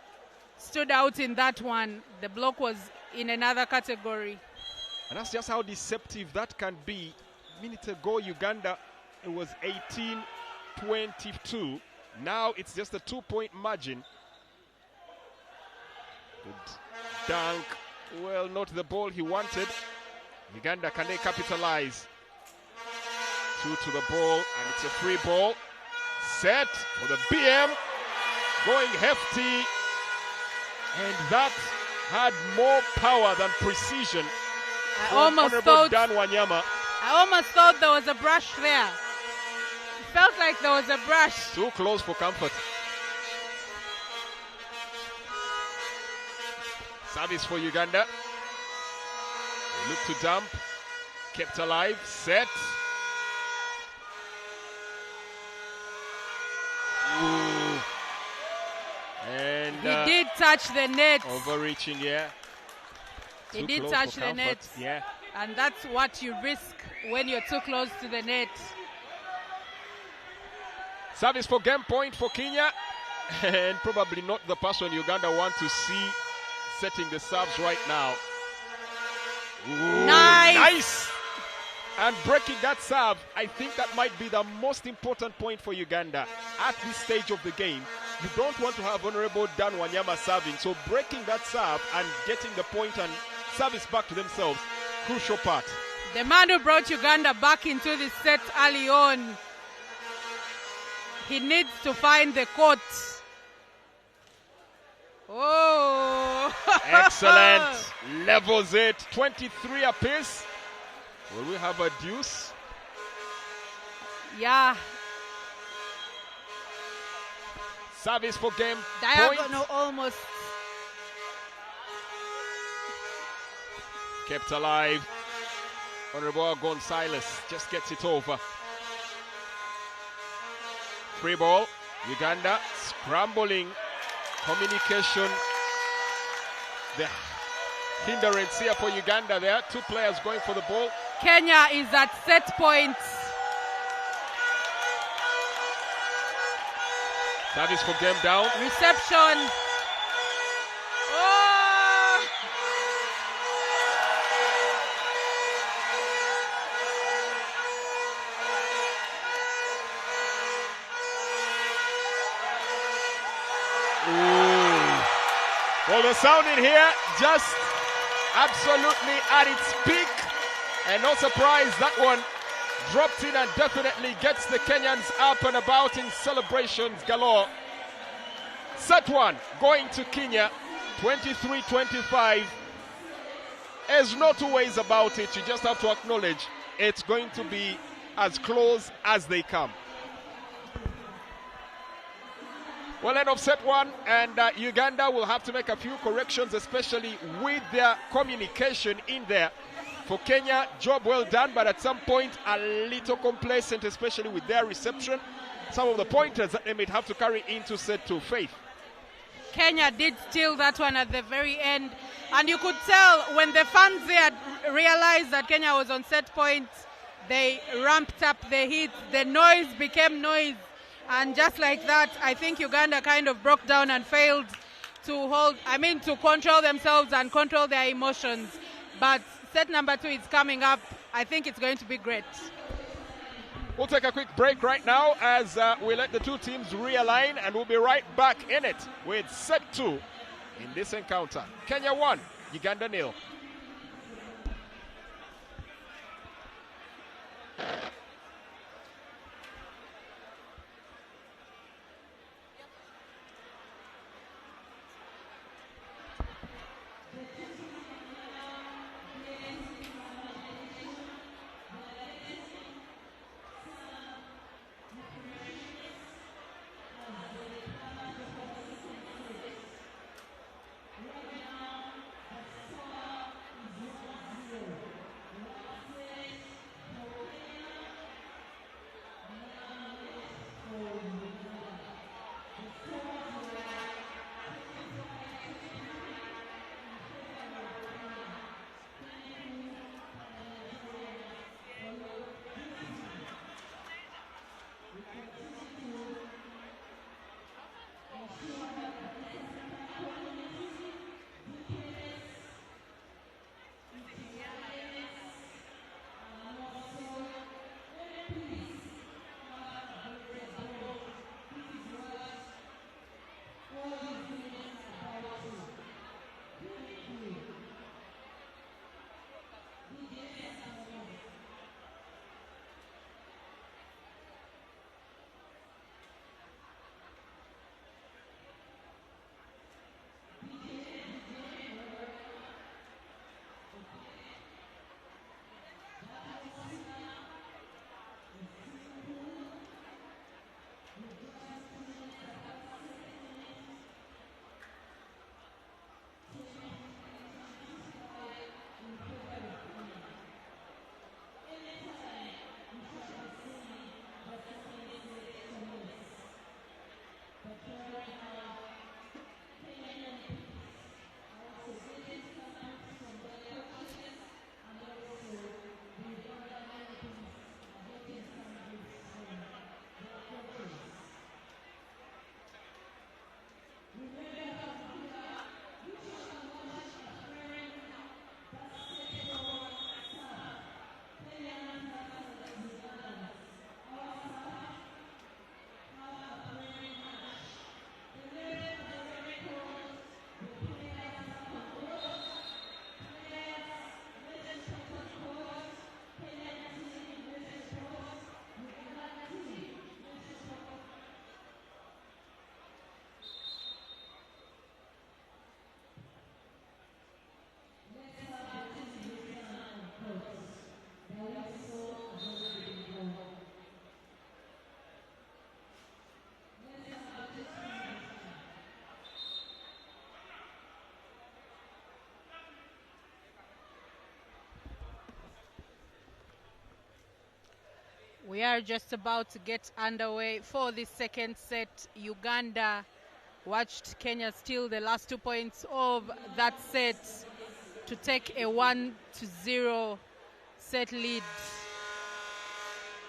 stood out in that one. The block was in another category. And that's just how deceptive that can be. A minute ago, Uganda, it was 18-22. Now it's just a 2-point margin. Good dunk. Well, not the ball he wanted. Uganda, can they capitalize? 2 to the ball, and it's a free ball. Set for the BM. Going hefty. And that had more power than precision. I almost thought there was a brush there. It felt like there was a brush. Too close for comfort. Service for Uganda. They look to dump. Kept alive. Set. Ooh. And he did touch the net. Overreaching, yeah. He did touch the net. Yeah. And that's what you risk when you're too close to the net. Service for game point for Kenya. And probably not the person Uganda want to see setting the serves right now. Ooh, nice! And breaking that serve, I think that might be the most important point for Uganda at this stage of the game. You don't want to have Honorable Dan Wanyama serving, so breaking that serve and getting the point and service back to themselves, crucial part. The man who brought Uganda back into the set early on, he needs to find the court. Oh! Excellent. Levels it. 23 apiece. Will we have a deuce? Yeah. Service for game Diagonal point. almost. Kept alive. Honorable Gonzalez just gets it over. Free ball. Uganda scrambling. Communication. The hindrance here for Uganda there. Two players going for the ball. Kenya is at set point. Service for game down. Reception. Oh! Well, the sound in here just absolutely at its peak. And no surprise, that one dropped in and definitely gets the Kenyans up and about in celebrations galore. Set one going to Kenya, 23-25. There's no two ways about it. You just have to acknowledge it's going to be as close as they come. Well, end of set one, and Uganda will have to make a few corrections, especially with their communication in there. For Kenya, job well done, but at some point a little complacent, especially with their reception. Some of the pointers that they might have to carry into set two. Faith. Kenya did steal that one at the very end, and you could tell when the fans there realized that Kenya was on set point, they ramped up the heat. The noise became noise. And just like that, I think Uganda kind of broke down and failed to control themselves and control their emotions. But set number two is coming up. I think it's going to be great. We'll take a quick break right now as we let the two teams realign, and we'll be right back in it with set two in this encounter. Kenya 1, Uganda 0. We are just about to get underway for the second set. Uganda watched Kenya steal the last 2 points of that set to take a 1-0 set lead.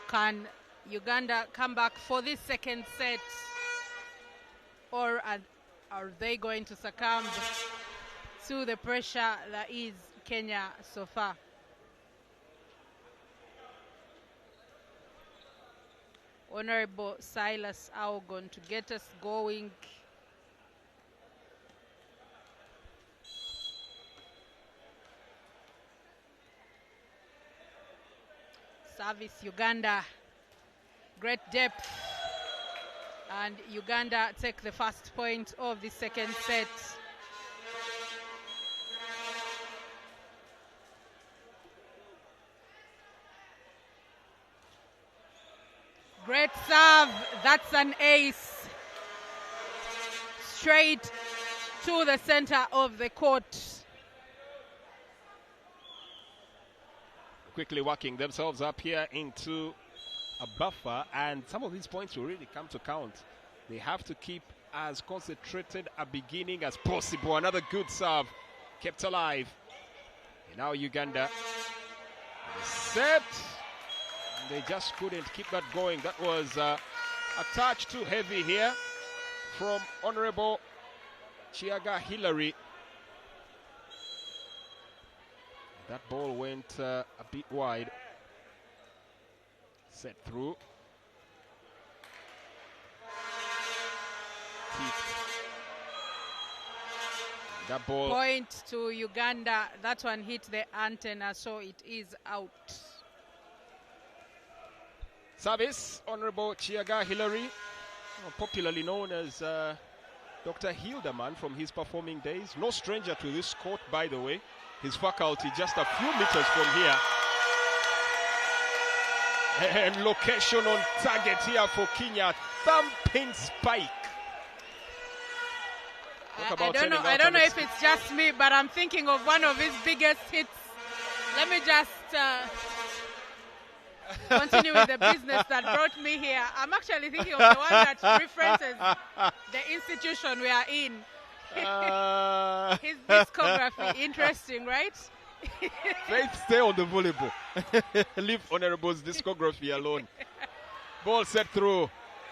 Can Uganda come back for this second set, or are they going to succumb to the pressure that is Kenya so far? Honorable Silas Augon to get us going. Service Uganda, great depth, and Uganda take the first point of the second set. Great serve, that's an ace. Straight to the center of the court. Quickly working themselves up here into a buffer, and some of these points will really come to count. They have to keep as concentrated a beginning as possible. Another good serve kept alive. And now Uganda set. They just couldn't keep that going. That was a touch too heavy here from Honorable Chiaga Hillary. That ball went a bit wide. Set through. That ball. Point to Uganda. That one hit the antenna, so it is out. Service, Honorable Chiaga Hillary, popularly known as Dr. Hildeman from his performing days. No stranger to this court, by the way. His faculty just a few meters from here. And location on target here for Kenya. Thumping spike. I don't know if it's just me, but I'm thinking of one of his biggest hits. Let me just continue with the business that brought me here. I'm actually thinking of the one that references the institution we are in. His discography, interesting, right? Faith, stay on the volleyball. Leave Honorable's discography alone. Ball set through,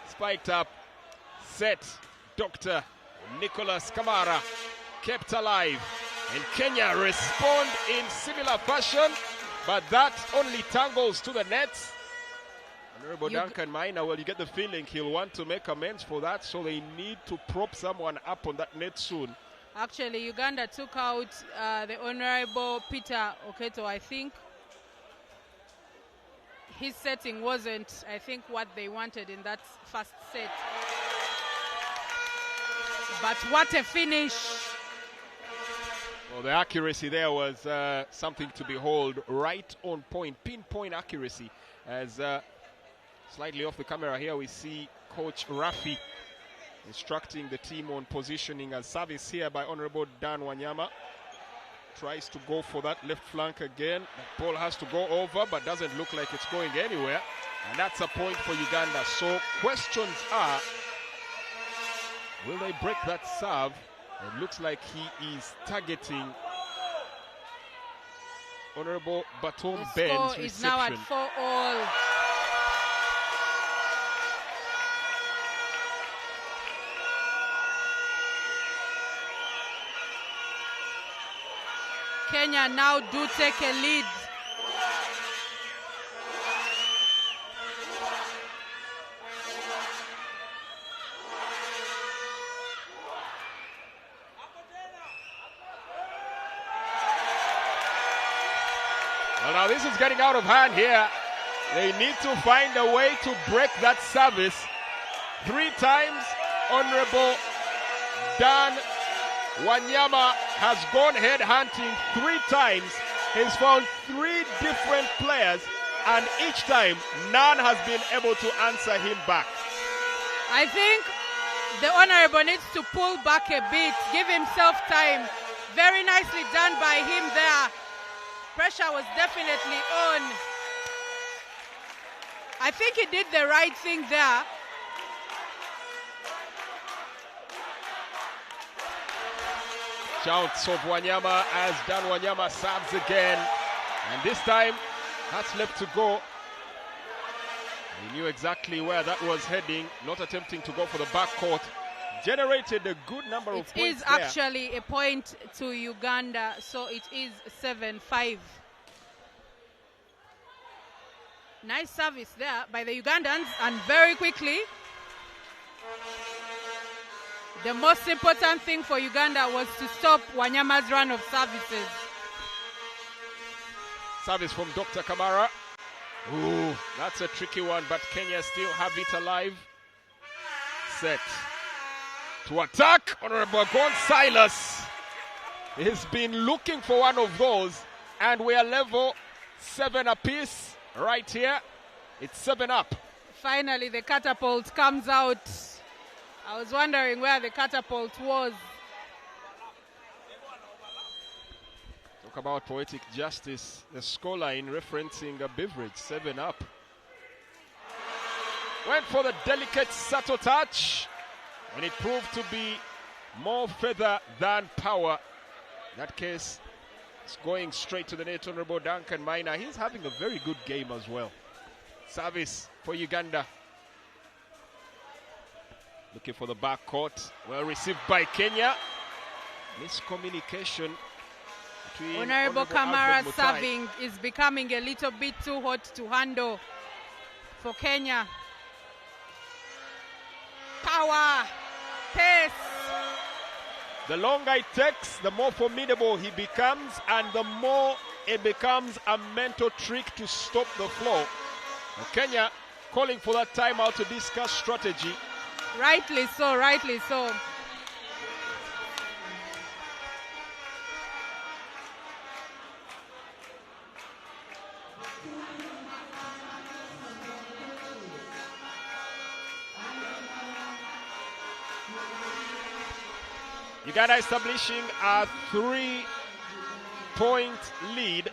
spiked up, set. Dr. Nicholas Kamara kept alive, and Kenya respond in similar fashion, but that only tangles to the nets. Honorable Duncan Maina, well, you get the feeling he'll want to make amends for that, so they need to prop someone up on that net soon. Actually, Uganda took out the Honorable Peter Oketo, I think. His setting wasn't, I think, what they wanted in that first set. But what a finish. Well, the accuracy there was something to behold. Right on point, pinpoint accuracy. As slightly off the camera here, we see Coach Rafi instructing the team on positioning as service here by Honorable Dan Wanyama. Tries to go for that left flank again. The ball has to go over, but doesn't look like it's going anywhere. And that's a point for Uganda. So questions are, will they break that serve? It looks like he is targeting Honorable Baton Ben's reception. The score is now at 4-all. Kenya now do take a lead. Well, now this is getting out of hand here. They need to find a way to break that service. 3 times, Honorable Dan Wanyama has gone head hunting 3 times. He's found 3 different players, and each time, none has been able to answer him back. I think the Honorable needs to pull back a bit, give himself time. Very nicely done by him there. Pressure was definitely on. I think he did the right thing there. Shouts of Wanyama as Dan Wanyama serves again. And this time, that's left to go. He knew exactly where that was heading, not attempting to go for the backcourt. Generated a good number of points. It is actually a point to Uganda, so it is 7-5. Nice service there by the Ugandans, and very quickly. The most important thing for Uganda was to stop Wanyama's run of services. Service from Dr. Kamara. Ooh, that's a tricky one, but Kenya still have it alive. Set to attack. Honorable Gonzalez. He's been looking for one of those, and we are level 7 apiece right here. It's 7 up. Finally, the catapult comes out. I was wondering where the catapult was. Talk about poetic justice. The scoreline referencing a beverage, 7 up. Went for the delicate subtle touch, and it proved to be more feather than power. In that case, it's going straight to the net. Honorable Duncan Maina. He's having a very good game as well. Service for Uganda. Looking for the backcourt. Well received by Kenya. Miscommunication between Honorable Kamara serving is becoming a little bit too hot to handle for Kenya. Power, pace. The longer it takes, the more formidable he becomes, and the more it becomes a mental trick to stop the flow. And Kenya calling for that timeout to discuss strategy. Rightly so, rightly so. Uganda establishing a 3-point lead.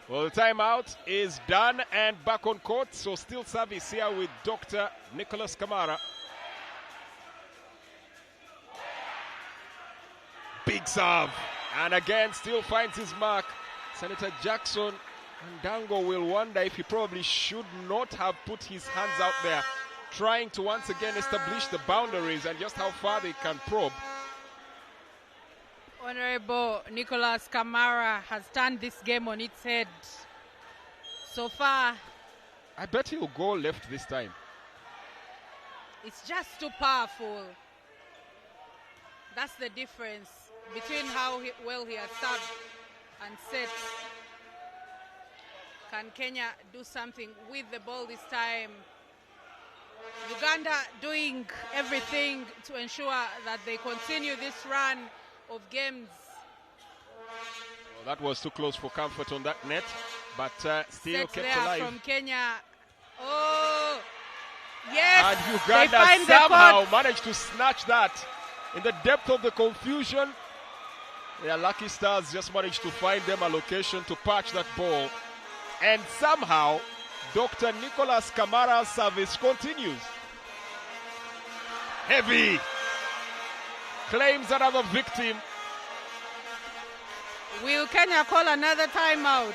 Well, the timeout is done and back on court, so still service here with Dr. Nicholas Kamara. Big serve, and again still finds his mark. Senator Jackson and Dango will wonder if he probably should not have put his hands out there, trying to once again establish the boundaries and just how far they can probe. Honorable Nicholas Kamara has turned this game on its head. So far, I bet he'll go left this time. It's just too powerful. That's the difference between how well he has served and set. Can Kenya do something with the ball this time? Uganda doing everything to ensure that they continue this run of games. Well, that was too close for comfort on that net, but still Set kept there alive. from Kenya. Oh, yes! And Uganda somehow managed to snatch that. In the depth of the confusion, their lucky stars just managed to find them a location to patch that ball. And somehow, Dr. Nicholas Kamara's service continues. Heavy. Claims another victim. Will Kenya call another timeout?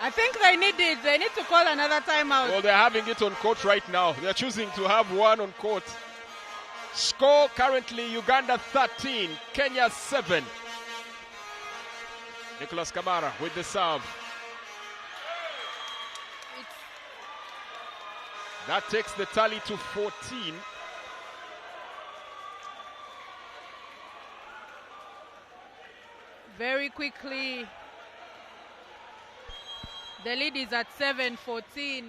I think they need it. They need to call another timeout. Well, they're having it on court right now. They're choosing to have one on court. Score currently Uganda 13, Kenya 7. Nicholas Kamara with the serve. That takes the tally to 14. Very quickly, the lead is at 7-14.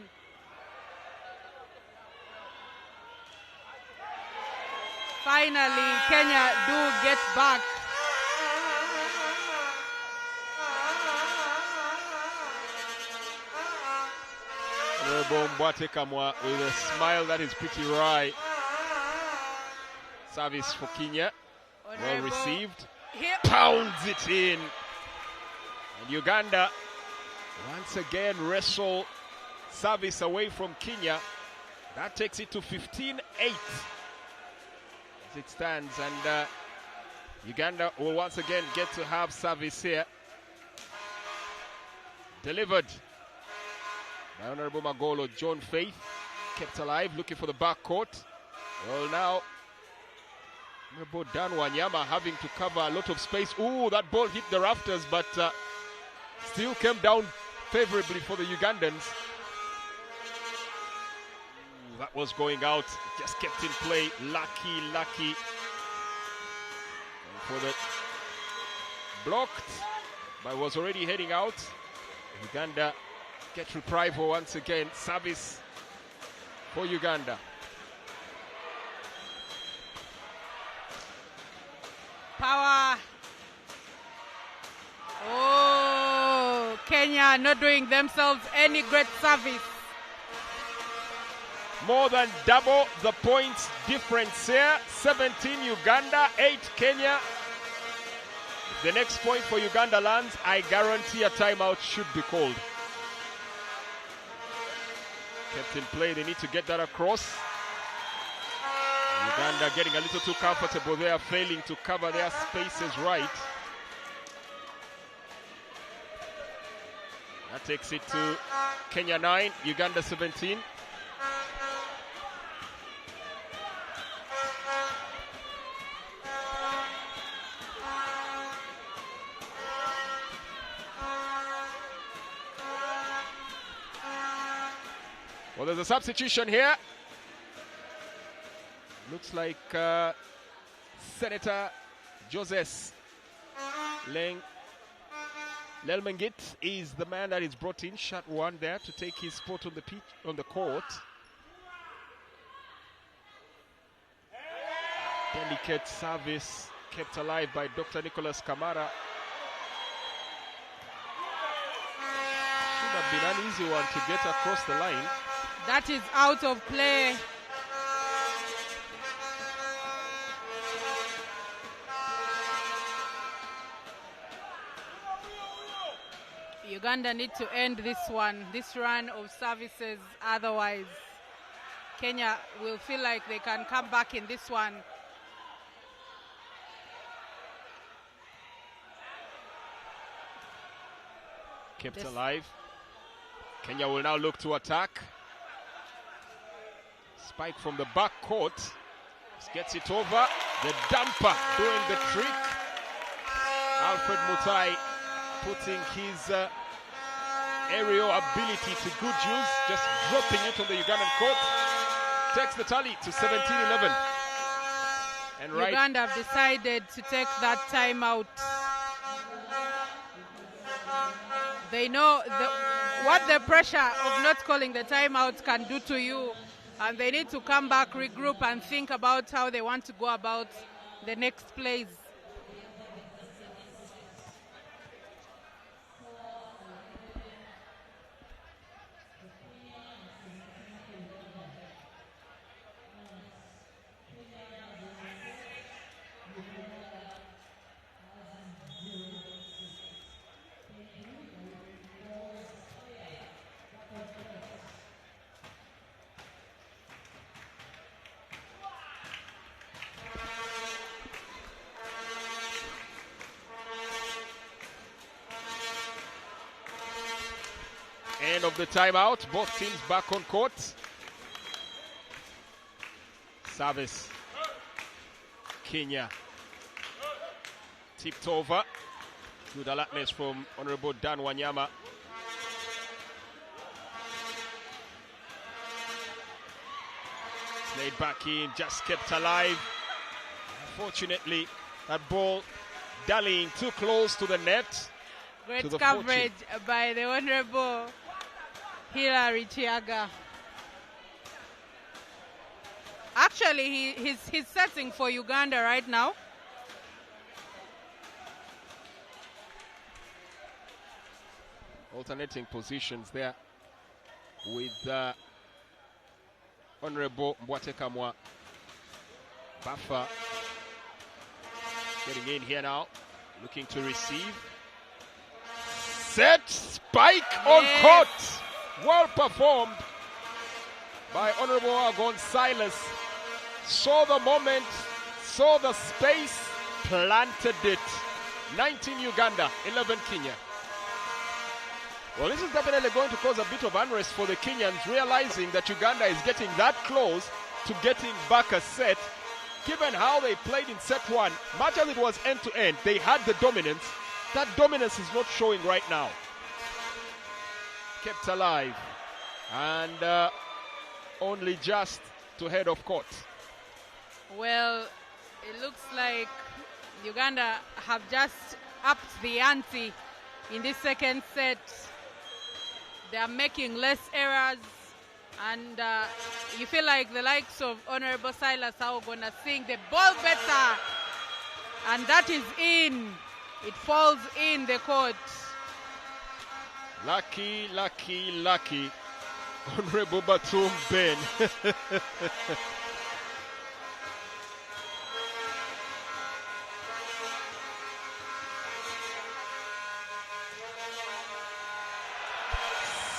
Finally, Kenya do get back Honorable Mbwate Kamwa with a smile that is pretty wry. Service for Kenya. Well received. Pounds it in. And Uganda once again wrestle service away from Kenya. That takes it to 15-8 as it stands. And Uganda will once again get to have service here. Delivered by Honorable Magolo. John Faith kept alive, looking for the backcourt. Well, now Honorable Dan Wanyama having to cover a lot of space. Ooh, that ball hit the rafters, but still came down favorably for the Ugandans. Ooh, that was going out, just kept in play. Lucky. And for the blocked, but was already heading out. Uganda get reprisal once again. Service for Uganda. Power. Oh, Kenya not doing themselves any great service. More than double the points difference here. 17 Uganda, 8 Kenya. If the next point for Uganda lands, I guarantee a timeout should be called. Kept in play, they need to get that across. Uganda getting a little too comfortable there, failing to cover their spaces right. That takes it to Kenya 9, Uganda 17. Well, there's a substitution here. Looks like Senator Joses Lelmengit is the man that is brought in, shot one there to take his spot on the pitch, on the court. Delicate service kept alive by Dr. Nicholas Kamara. Should have been an easy one to get across the line. That is out of play. Uganda need to end this one, this run of services. Otherwise, Kenya will feel like they can come back in this one. Kept alive. Kenya will now look to attack. Spike from the back court. Just gets it over. The dumper doing the trick. Alfred Mutai putting his aerial ability to good use. Just dropping it on the Ugandan court. Takes the tally to 17-11. And Uganda have decided to take that timeout. They know what the pressure of not calling the timeout can do to you. And they need to come back, regroup, and think about how they want to go about the next plays. End of the timeout. Both teams back on court. Service. Kenya. Tipped over. Good alertness from Honorable Dan Wanyama. Played back in, just kept alive. Unfortunately, that ball dallying too close to the net. Great coverage by the Honorable Hilary Chiaga. Actually, he's setting for Uganda right now. Alternating positions there. with Honorable Mbwatekamwa. Buffer getting in here now, looking to receive. Set, spike on court. Well performed by Honorable Agon Silas. Saw the moment, saw the space, planted it. 19 Uganda, 11 Kenya. Well, this is definitely going to cause a bit of unrest for the Kenyans, realizing that Uganda is getting that close to getting back a set. Given how they played in set one, much as it was end-to-end, they had the dominance. That dominance is not showing right now. Kept alive. And only just to head off court. Well, it looks like Uganda have just upped the ante in this second set. They are making less errors, and you feel like the likes of Honorable Silas are going to sing the ball better, and that is in. It falls in the court. Lucky, lucky, lucky. Honorable Batum Ben.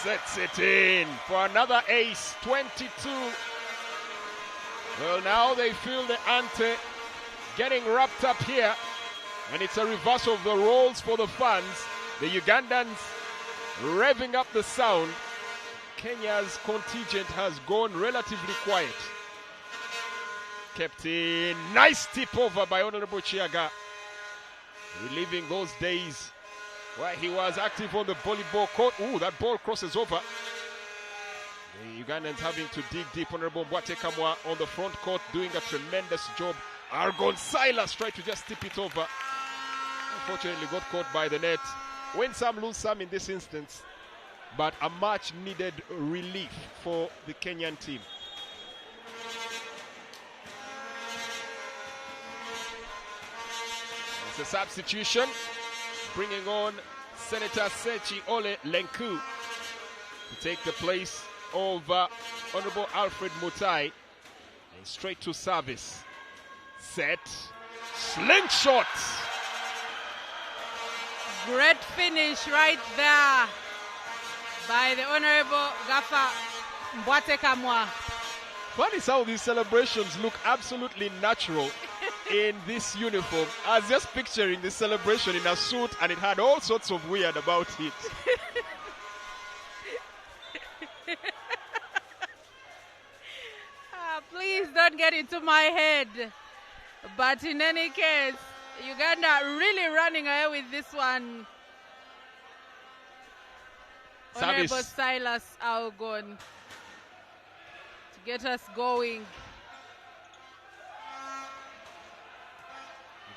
Sets it in for another ace, 22. Well, now they feel the ante getting wrapped up here, and it's a reversal of the roles for the fans. The Ugandans revving up the sound. Kenya's contingent has gone relatively quiet. Kept in. Nice tip over by Honorable Chiaga. Reliving those days where he was active on the volleyball court. Ooh, that ball crosses over. The Ugandans having to dig deep. Honorable Mbwatekamwa on the front court doing a tremendous job. Argon Silas tried to just tip it over. Unfortunately got caught by the net. Win some, lose some in this instance. But a much needed relief for the Kenyan team. It's a substitution, bringing on Senator Sechi Ole Lenku to take the place of Honorable Alfred Mutai. And straight to service. Set. Slingshot. Great finish right there by the Honorable Gafa Mbwatekamwa. Funny how these celebrations look absolutely natural in this uniform. I was just picturing this celebration in a suit, and it had all sorts of weird about it. Please don't get into my head. But in any case, Uganda really running away with this one. Service. Honorable Silas Algon to get us going.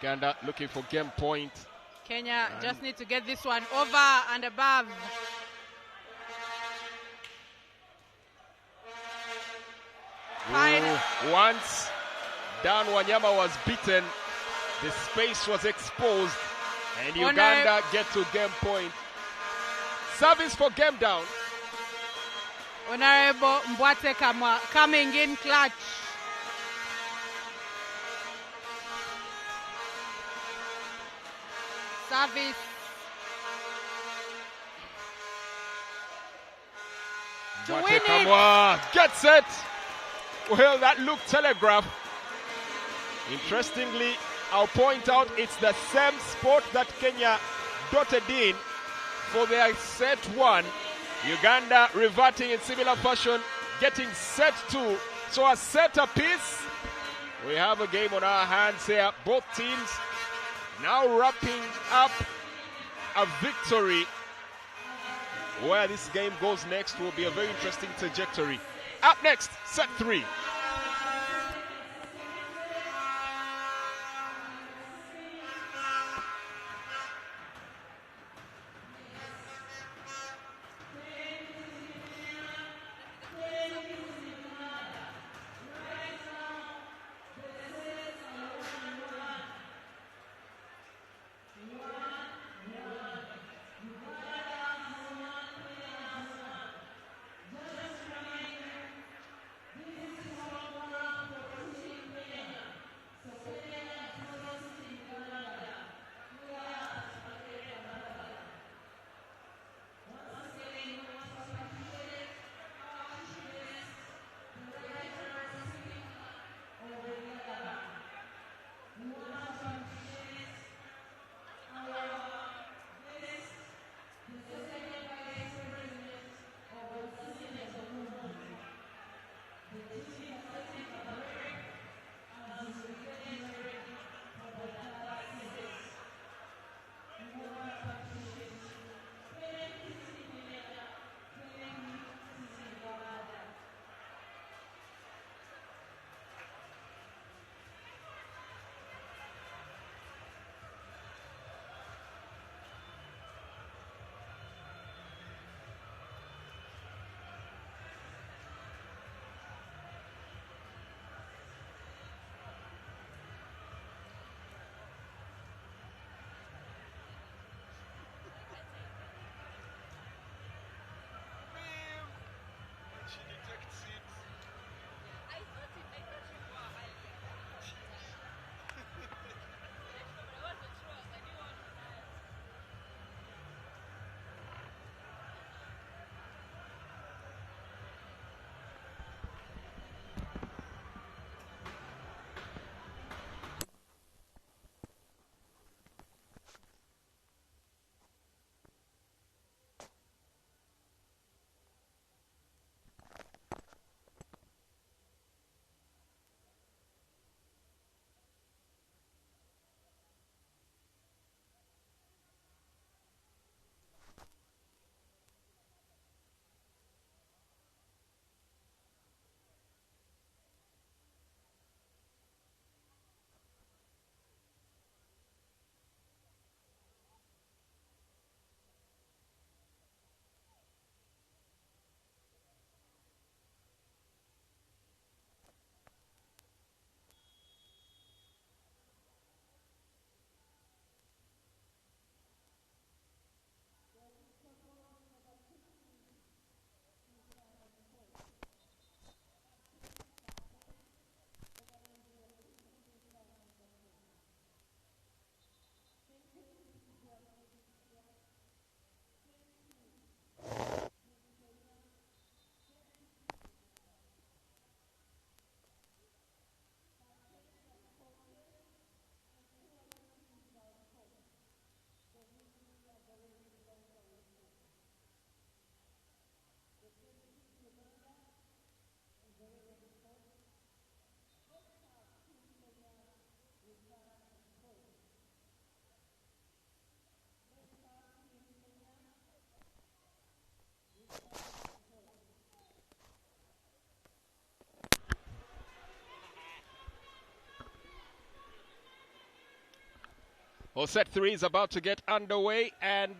Uganda looking for game point. Kenya just need to get this one over and above. Once Dan Wanyama was beaten, the space was exposed, and Uganda get to game point. Service for game down. Honorable Mbwatekamwa coming in clutch. Service. To win it. Gets it. Well, that looked telegraphed. Interestingly, I'll point out it's the same spot that Kenya dotted in for their set one. Uganda reverting in similar fashion, getting set two. So a set apiece. We have a game on our hands here. Both teams now wrapping up a victory. Where this game goes next will be a very interesting trajectory. Up next, set three. Well, set 3 is about to get underway, and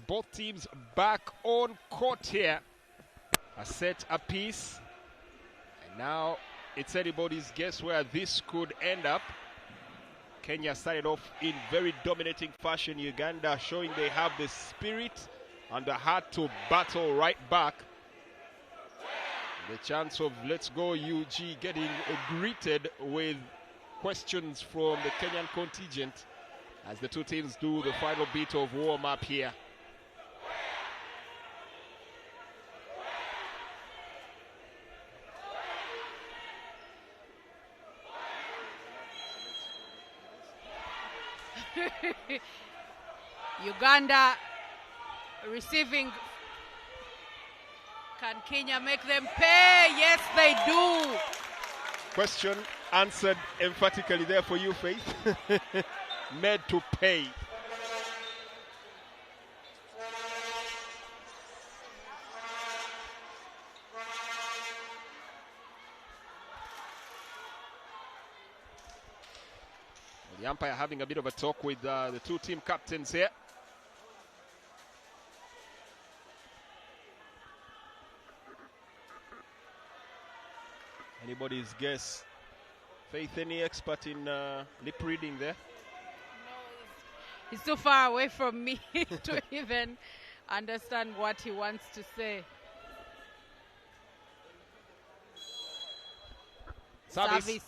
both teams back on court here. A set apiece. And now it's anybody's guess where this could end up. Kenya started off in very dominating fashion. Uganda showing they have the spirit and the heart to battle right back. The chance of let's go UG getting greeted with questions from the Kenyan contingent as the two teams do the final bit of warm-up here. Uganda receiving. Can Kenya make them pay? Yes, they do. Question answered emphatically there for you, Faith. Made to pay. The umpire having a bit of a talk with the two team captains here. Anybody's guess? Faith, any expert in lip reading there? No, he's too far away from me to even understand what he wants to say. Service.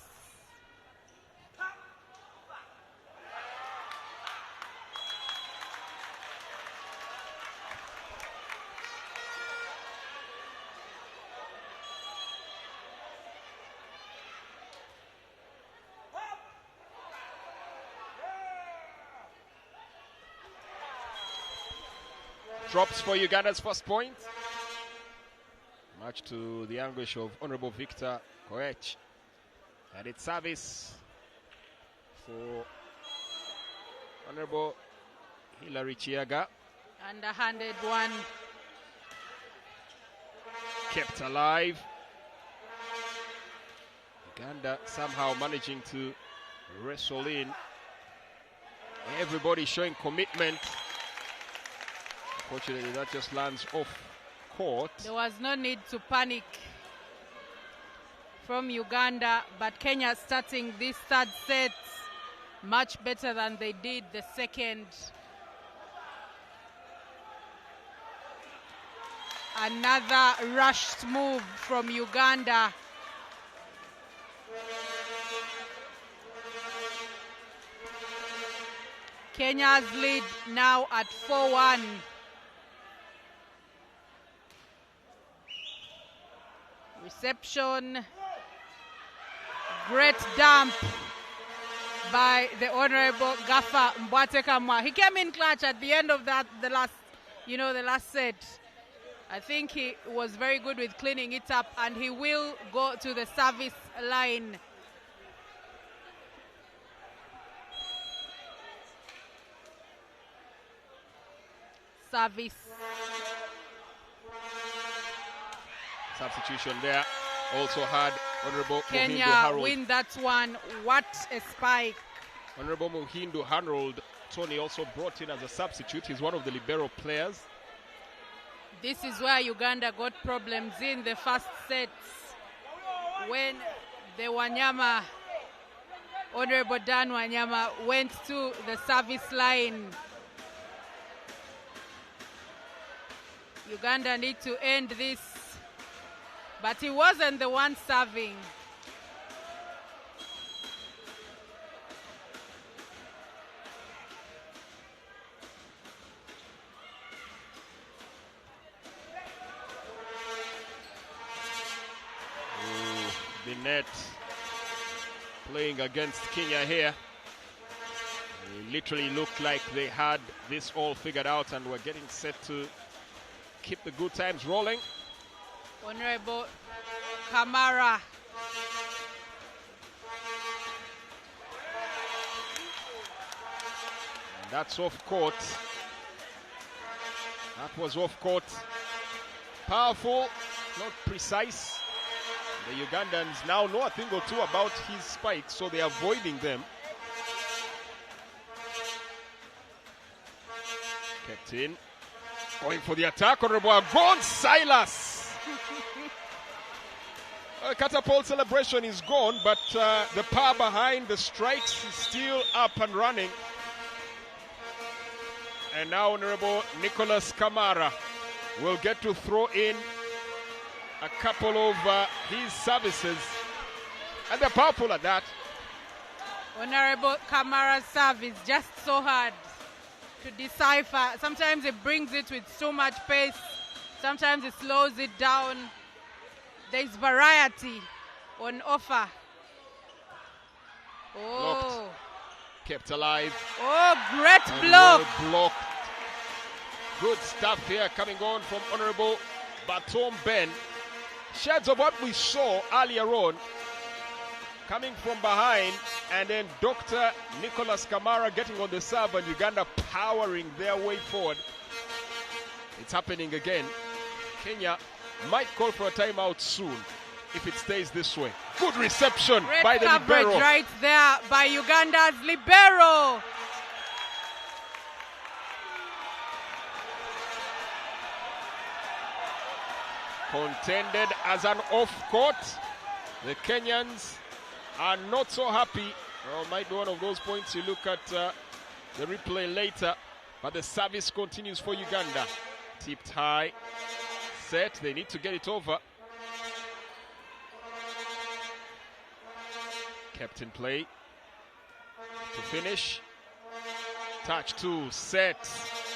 Drops for Uganda's first point. Much to the anguish of Honorable Victor Koech. And it's service for Honorable Hilary Chiaga. Underhanded one. Kept alive. Uganda somehow managing to wrestle in. Everybody showing commitment. Unfortunately, that just lands off court. There was no need to panic from Uganda, but Kenya starting this third set much better than they did the second. Another rushed move from Uganda. Kenya's lead now at 4-1. Reception. Great dump by the Honorable Gaffer Mbwatekamwa. He came in clutch at the end of the last set. I think he was very good with cleaning it up, and he will go to the service line. Service. Substitution there. Also had Honorable Kenya Muhindu Harold. win that one. What a spike. Honorable Muhindu Harold, Tony also brought in as a substitute. He's one of the libero players. This is where Uganda got problems in the first sets when the Wanyama, Honorable Dan Wanyama, went to the service line. Uganda need to end this, but he wasn't the one serving. The net playing against Kenya here. It literally looked like they had this all figured out and were getting set to keep the good times rolling. Honorable Kamara. And that's off court. That was off court. Powerful, not precise. The Ugandans now know a thing or two about his spikes, so they're avoiding them. Kept in. Going for the attack. Honorable gone. Silas. Catapult celebration is gone, but the power behind the strikes is still up and running. And now Honorable Nicholas Kamara will get to throw in a couple of his services. And they're powerful at that. Honorable Kamara's service just so hard to decipher. Sometimes it brings it with so much pace. Sometimes it slows it down. There's variety on offer. Oh. Blocked. Kept alive. Oh, great block. Blocked. Good stuff here coming on from Honorable Baton Ben. Shades of what we saw earlier on. Coming from behind, and then Dr. Nicholas Kamara getting on the serve, and Uganda powering their way forward. It's happening again. Kenya might call for a timeout soon if it stays this way. Good reception Great by the coverage libero. right there by Uganda's libero. Contended as an off-court. The Kenyans are not so happy. Well, might be one of those points you look at the replay later. But the service continues for Uganda. Tipped high. Set. They need to get it over. Kept in play. To finish. Touch 2. Set.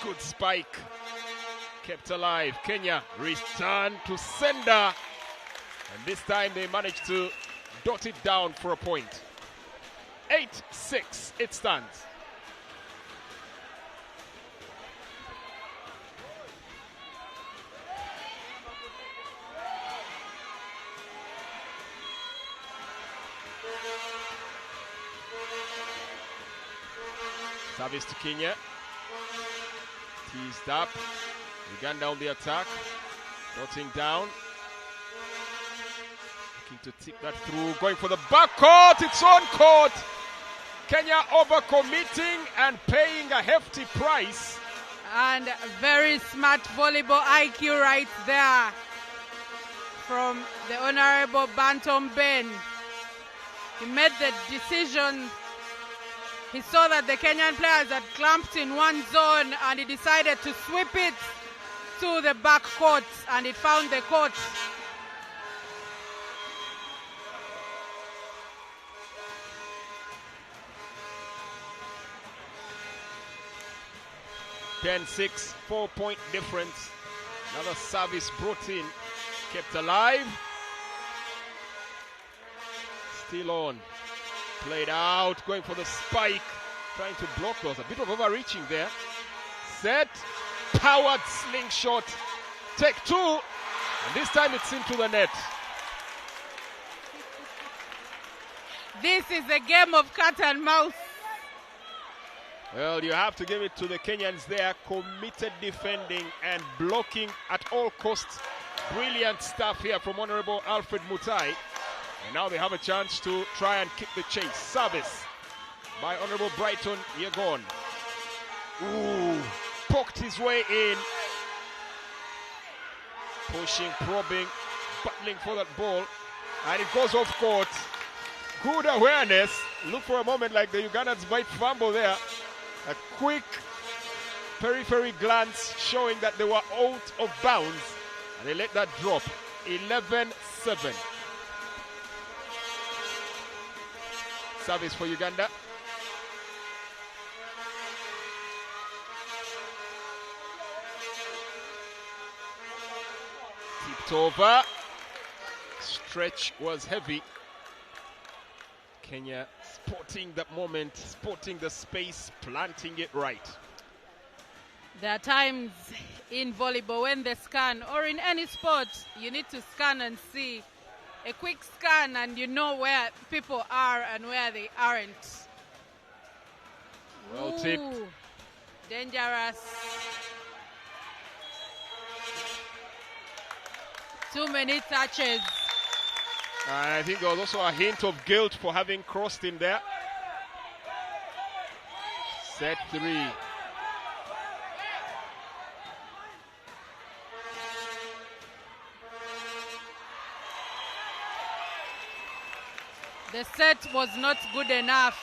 Good spike. Kept alive. Kenya return to sender. And this time they managed to dot it down for a point. 8-6 it stands. Service to Kenya. Teased up. Uganda on the attack. Dotting down. Looking to tip that through. Going for the backcourt. It's on court. Kenya overcommitting and paying a hefty price. And very smart volleyball IQ right there from the Honorable Bantom Ben. He made the decision. He saw that the Kenyan players had clamped in one zone, and he decided to sweep it to the back court, and it found the court. (10-6), 4-point difference. Another service brought in, kept alive. Still on. Played out, going for the spike, trying to block. There was a bit of overreaching there. Set, powered slingshot. Take 2, and this time it's into the net. This is a game of cat and mouse. Well, you have to give it to the Kenyans there. Committed defending and blocking at all costs. Brilliant stuff here from Honorable Alfred Mutai. And now they have a chance to try and kick the chase. Service by Honorable Brighton Yegon. Ooh, poked his way in. Pushing, probing, battling for that ball. And it goes off court. Good awareness. Look for a moment like the Ugandans might fumble there. A quick periphery glance showing that they were out of bounds. And they let that drop. 11-7. Service for Uganda. Tipped over. Stretch was heavy. Kenya spotting that moment, spotting the space, planting it right. There are times in volleyball when they scan, or in any sport, you need to scan and see. A quick scan and you know where people are and where they aren't. Well tipped. Dangerous. Too many touches. I think there was also a hint of guilt for having crossed in there. Set 3. The set was not good enough.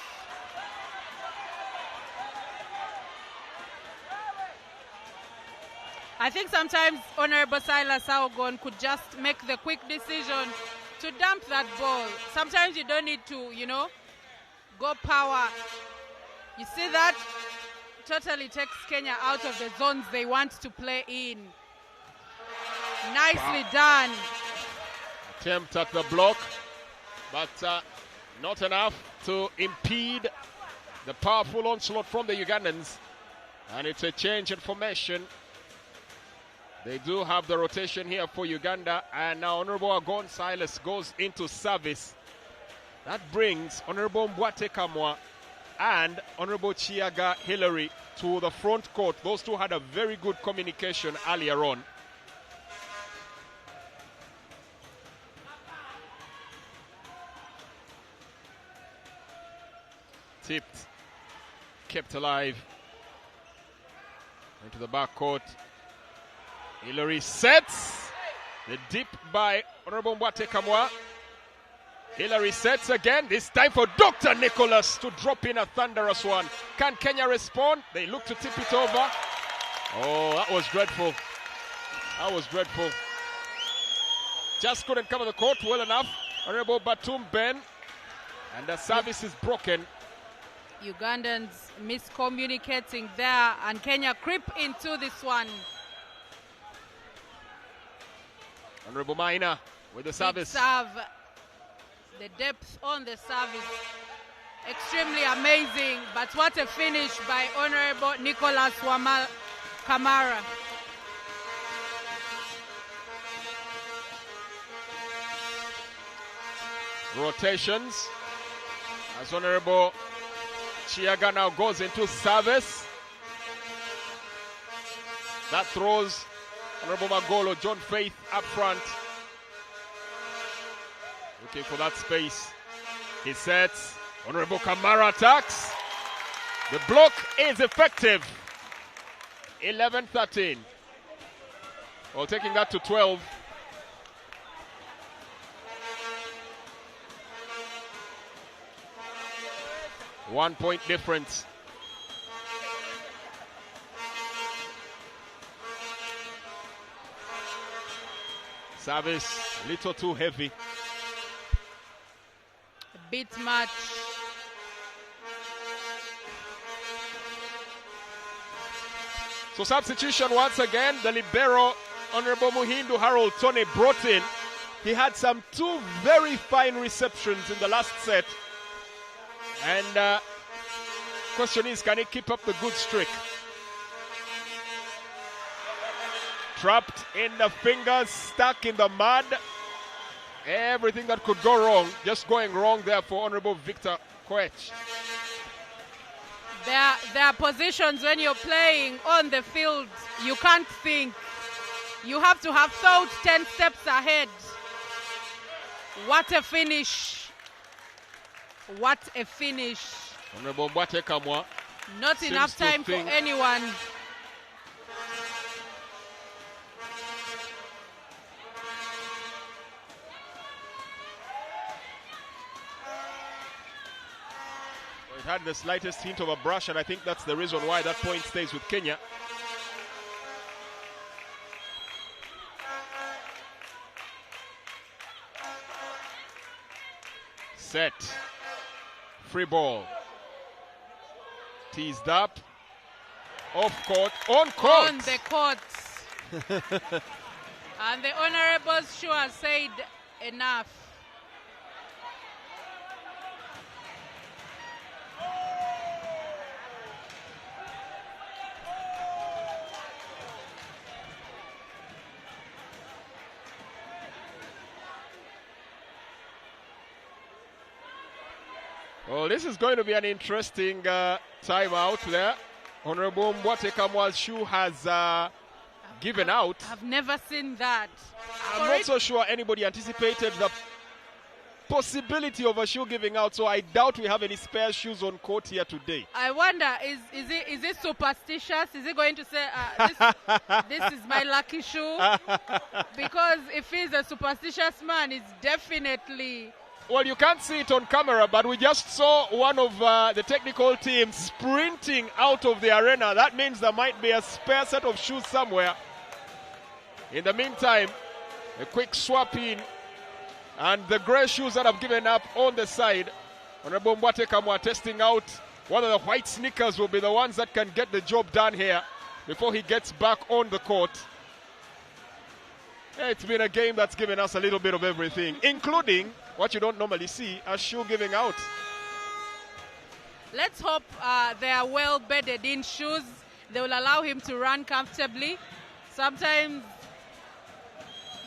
I think sometimes Honorable Silas Augon could just make the quick decision to dump that ball. Sometimes you don't need to, go power. You see that? Totally takes Kenya out of the zones they want to play in. Nicely done. Attempt at the block, but not enough to impede the powerful onslaught from the Ugandans. And it's a change in formation. They do have the rotation here for Uganda, and now Honorable Agon Silas goes into service. That brings Honorable Mbwate Kamwa and Honorable Chiaga Hillary to the front court. Those two had a very good communication earlier on. Tipped, kept alive into the back court. Hillary sets the dip by Honorable Mbwate Kamwa. Hillary sets again, this time for Dr. Nicholas to drop in a thunderous one. Can Kenya respond? They look to tip it over. Oh, that was dreadful. That was dreadful. Just couldn't cover the court well enough. Honorable Batum Ben. And the service is broken. Ugandans miscommunicating there, and Kenya creep into this one. Honorable Maina with the service. Serve. The depth on the service, extremely amazing. But what a finish by Honorable Nicholas Kamara. Rotations as Honorable Chiaga now goes into service. That throws Honorable Magolo, John Faith up front. Looking for that space. He sets. Honorable Kamara attacks. The block is effective. 11-13. Well, taking that to 12. One point difference. Service a little too heavy. A bit much. So substitution once again. The libero, Honorable Muhindu Harold Tony, brought in. He had two very fine receptions in the last set. And question is, can he keep up the good streak? Trapped in the fingers, stuck in the mud. Everything that could go wrong, just going wrong there for Honorable Victor Koech. There are positions when you're playing on the field, you can't think. You have to have thought 10 steps ahead. What a finish. What a finish. Honorable Mbwate Kamwa. Not enough time for anyone. It had the slightest hint of a brush, and I think that's the reason why that point stays with Kenya. Set. Free ball. Teased up. Off court. On court. On the court. And the honorables sure said enough. Well, this is going to be an interesting timeout there. Honorable Mbwate Kamwa's shoe has given out. I've never seen that. I'm not so sure anybody anticipated the possibility of a shoe giving out, so I doubt we have any spare shoes on court here today. I wonder, is it superstitious? Is he going to say, this is my lucky shoe? Because if he's a superstitious man, it's definitely Well, you can't see it on camera, but we just saw one of the technical team sprinting out of the arena. That means there might be a spare set of shoes somewhere. In the meantime, a quick swap in, and the grey shoes that have given up on the side. Honorable Mbwate Kamwa testing out whether the white sneakers will be the ones that can get the job done here before he gets back on the court. It's been a game that's given us a little bit of everything, including what you don't normally see, a shoe giving out. Let's hope they are well bedded in shoes. They will allow him to run comfortably. Sometimes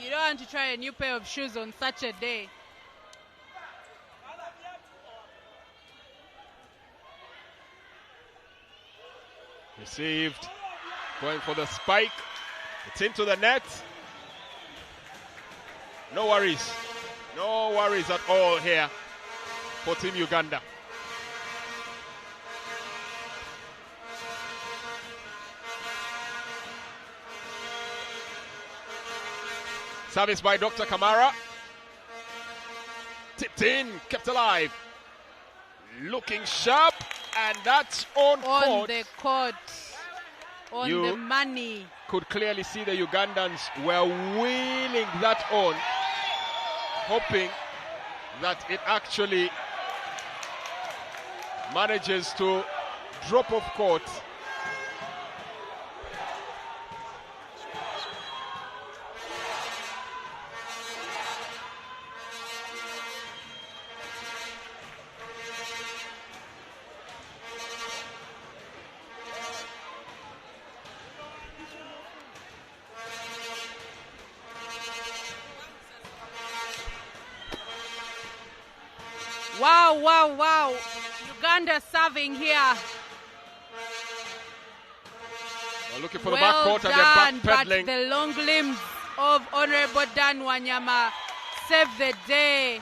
you don't want to try a new pair of shoes on such a day. Received, going for the spike. It's into the net. No worries. No worries at all here for Team Uganda. Service by Dr. Kamara. Tipped in, kept alive. Looking sharp, and that's on court. On the court. On the money. Could clearly see the Ugandans were wheeling that on, hoping that it actually manages to drop off court. Wow, wow, wow. Uganda serving here. Well, looking for the back court and they're back pedaling. But the long limbs of Honorable Dan Wanyama save the day.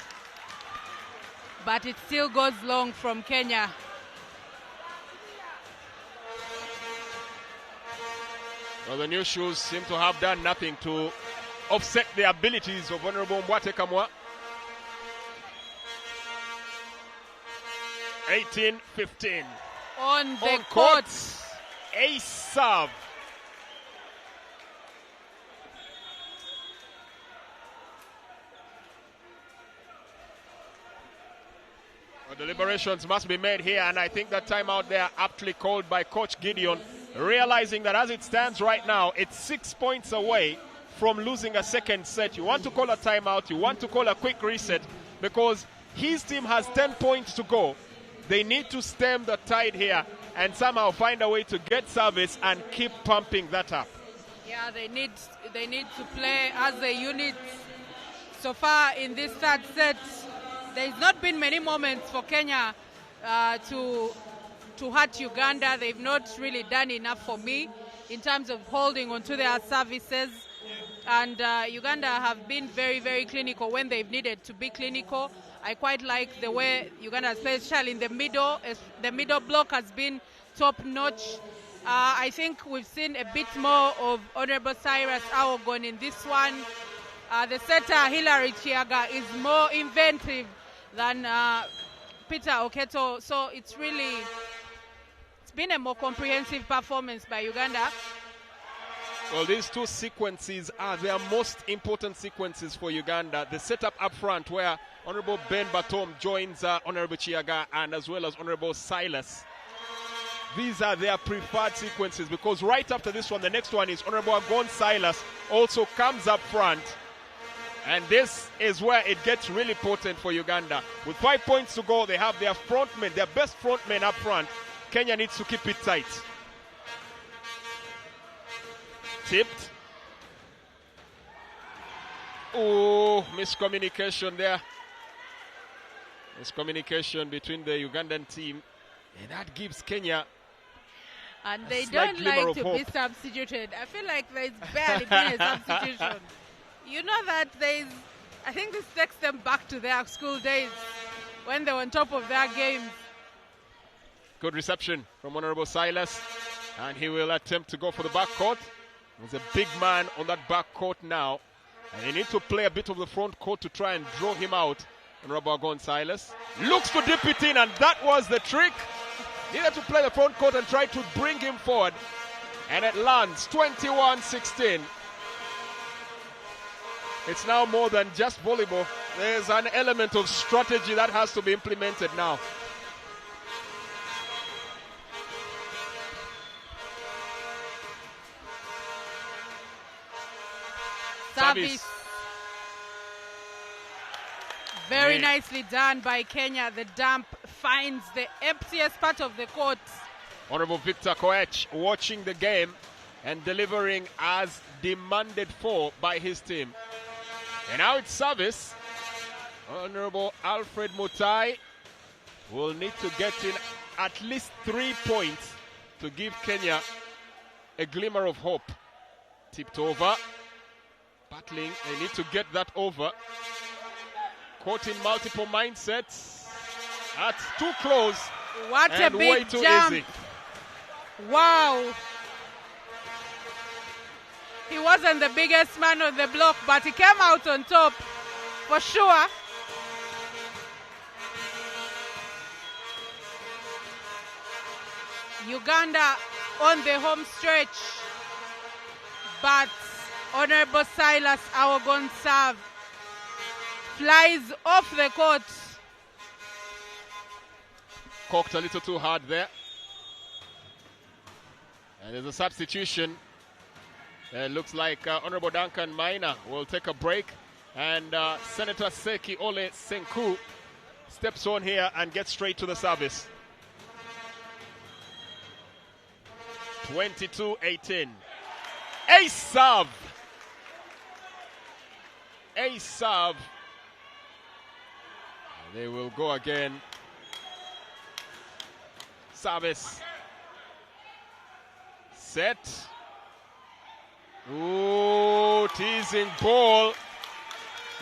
But it still goes long from Kenya. Well, the new shoes seem to have done nothing to offset the abilities of Honorable Mbwate Kamwa. 18-15. On the court. Ace serve. Well, deliberations must be made here, and I think that timeout there aptly called by Coach Gideon, realizing that as it stands right now, it's 6 points away from losing a second set. You want to call a timeout, you want to call a quick reset, because his team has 10 points to go. They need to stem the tide here and somehow find a way to get service and keep pumping that up. Yeah, they need to play as a unit. So far in this third set, there's not been many moments for Kenya to hurt Uganda. They've not really done enough for me in terms of holding onto their services. And Uganda have been very, very clinical when they've needed to be clinical. I quite like the way Uganda has played, especially in the middle. The middle block has been top-notch. I think we've seen a bit more of Honorable Cyrus Awogon in this one. The setter, Hilary Chiaga, is more inventive than Peter Oketo. So it's been a more comprehensive performance by Uganda. Well, these two sequences are their most important sequences for Uganda. The setup up front where Honorable Ben Batom joins Honorable Chiaga and as well as Honorable Silas. These are their preferred sequences because right after this one, the next one is Honorable Agon Silas also comes up front. And this is where it gets really potent for Uganda. With 5 points to go, they have their frontmen, their best frontmen up front. Kenya needs to keep it tight. Tipped. Oh, miscommunication there. Miscommunication between the Ugandan team. And that gives Kenya and they don't like to be substituted. I feel like there's barely been a substitution. You know that I think this takes them back to their school days when they were on top of their games. Good reception from Honorable Silas. And he will attempt to go for the backcourt. There's a big man on that backcourt now. And they need to play a bit of the front court to try and draw him out. Honorable Gonzalez looks to dip it in, and that was the trick. Needed to play the front court and try to bring him forward. And it lands 21-16. It's now more than just volleyball. There's an element of strategy that has to be implemented now. Service. Very nicely done by Kenya. The dump finds the emptiest part of the court. Honorable Victor Koech watching the game and delivering as demanded for by his team. And now it's service. Honorable Alfred Mutai will need to get in at least 3 points to give Kenya a glimmer of hope. Tipped over. Battling, they need to get that over. Caught in multiple mindsets. That's too close. What and a big way too jump. easy. Wow. He wasn't the biggest man on the block, but he came out on top for sure. Uganda on the home stretch, but Honorable Silas Awogon serve flies off the court. Cocked a little too hard there. And there's a substitution. It looks like Honorable Duncan Maina will take a break. And Senator Seki Ole Senku steps on here and gets straight to the service. 22-18. Ace serve. Ace serve. They will go again. Service. Set. Ooh, teasing ball.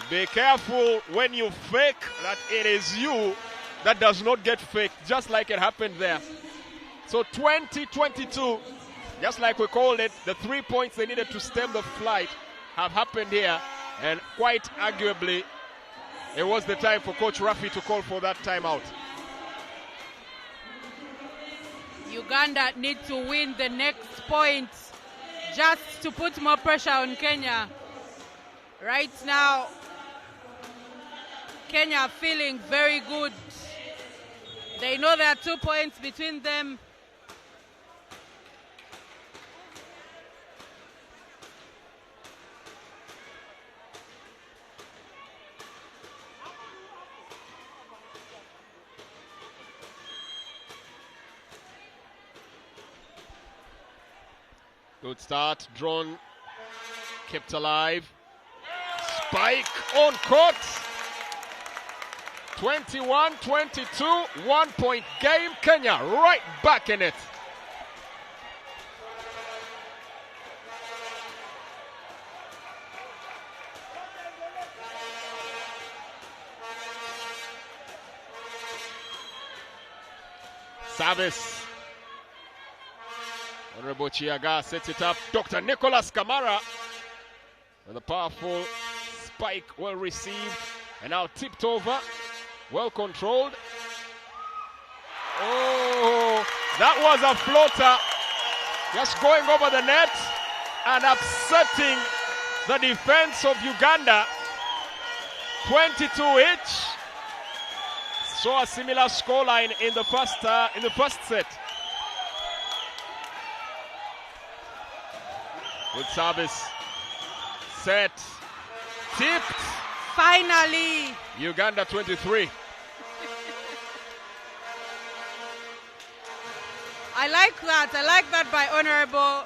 Be careful when you fake that it is you that does not get faked, just like it happened there. So 20-22, just like we called it, the 3 points they needed to stem the flight have happened here. And quite arguably, it was the time for Coach Rafi to call for that timeout. Uganda need to win the next point just to put more pressure on Kenya. Right now, Kenya are feeling very good. They know there are 2 points between them. Good start, drawn, kept alive. Spike on court. 21-22, 1 point game. Kenya right back in it. Service. Honorable Chiaga sets it up. Dr. Nicholas Kamara with a powerful spike, well received, and now tipped over, well controlled. Oh, that was a floater, just going over the net and upsetting the defense of Uganda. 22 each. Saw a similar scoreline in the first set. Good service. Set. Tipped. Finally. Uganda 23. I like that. I like that by Honorable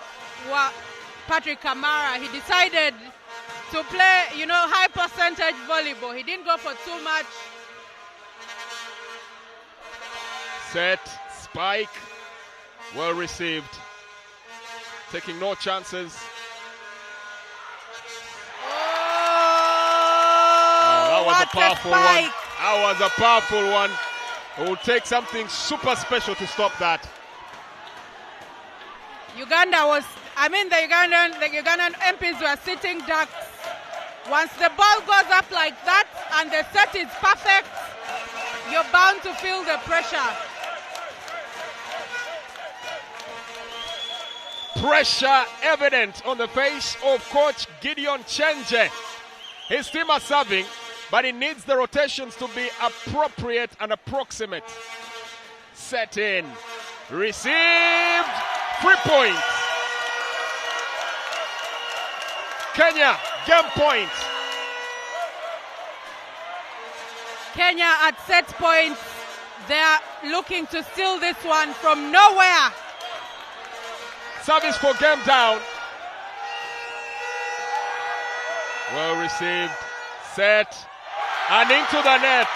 Patrick Kamara. He decided to play, high percentage volleyball. He didn't go for too much. Set. Spike. Well received. Taking no chances. That was a powerful one. That was a powerful one. It will take something super special to stop that. The Ugandan MPs were sitting ducks. Once the ball goes up like that and the set is perfect, you're bound to feel the pressure. Pressure evident on the face of Coach Gideon Chenje. His team are serving, but it needs the rotations to be appropriate and approximate. Set in. Received. 3 points. Kenya, game point. Kenya at set point. They're looking to steal this one from nowhere. Service for game down. Well received. Set. And into the net.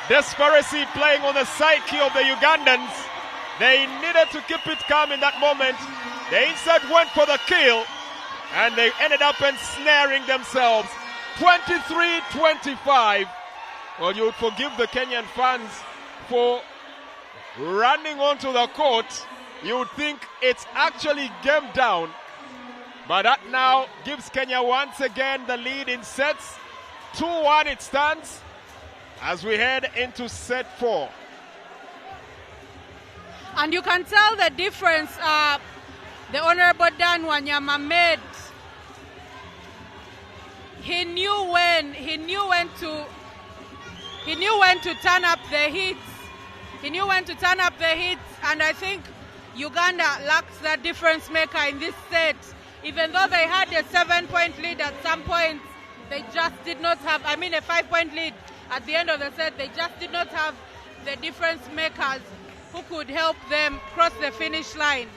Desperacy playing on the psyche of the Ugandans. They needed to keep it calm in that moment. The inside went for the kill, and they ended up ensnaring themselves. 23-25. Well, you would forgive the Kenyan fans for running onto the court. You would think it's actually game down. But that now gives Kenya once again the lead in sets. 2-1 it stands as we head into set 4. And you can tell the difference the Honorable Dan Wanyama made. He knew when to turn up the hits. He knew when to turn up the hits, and I think Uganda lacks that difference maker in this set. Even though they had a 7-point lead at some point, they just did not have, a 5-point lead at the end of the set. They just did not have the difference makers who could help them cross the finish line.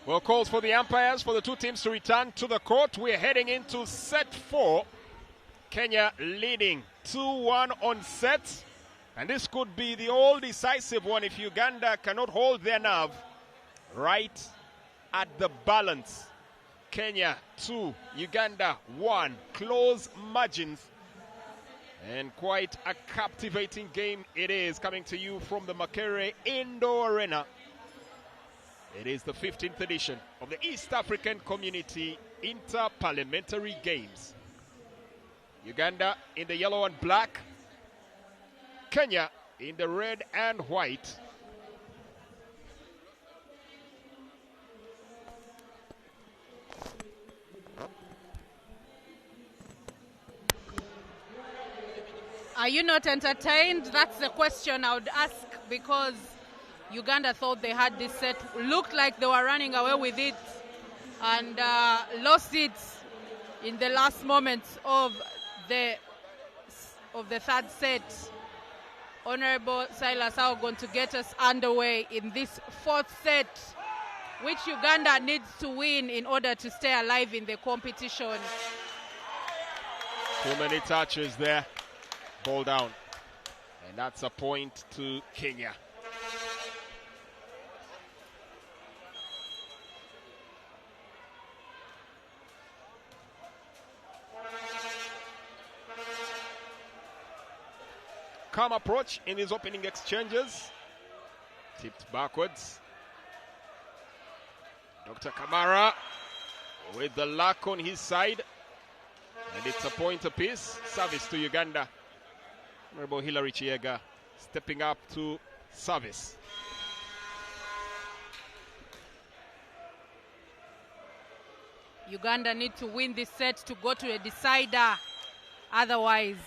Well, calls for the umpires for the two teams to return to the court. We're heading into set 4. Kenya leading 2-1 on set. And this could be the all-decisive one if Uganda cannot hold their nerve right at the balance. Kenya 2, Uganda 1. Close margins. And quite a captivating game it is, coming to you from the Makerere Indoor Arena. It is the 15th edition of the East African Community Interparliamentary Games. Uganda in the yellow and black. Kenya in the red and white. Are you not entertained? That's the question I would ask, because Uganda thought they had this set, looked like they were running away with it, and lost it in the last moments of the third set. Honorable Silas are going to get us underway in this fourth set, which Uganda needs to win in order to stay alive in the competition. Too many touches there. Ball down. And that's a point to Kenya. Calm approach in his opening exchanges. Tipped backwards. Dr. Kamara with the luck on his side. And it's a point apiece. Service to Uganda. Honorable Hilary Chiega stepping up to service. Uganda need to win this set to go to a decider. Otherwise,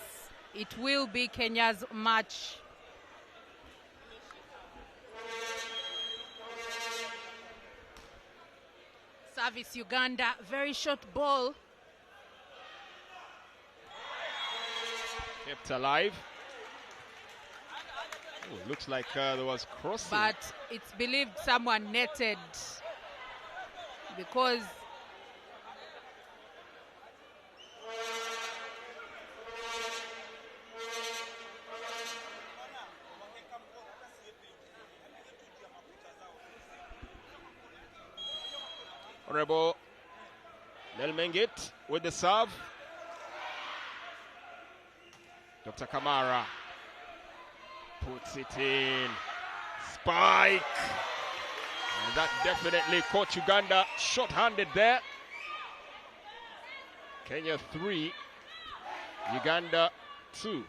it will be Kenya's match. Service Uganda, very short ball. Kept alive. Oh, looks like there was crossing. But it's believed someone netted, because Honorable Nelmengit with the serve. Dr. Kamara puts it in. Spike. And that definitely caught Uganda short-handed there. Kenya 3, Uganda 2.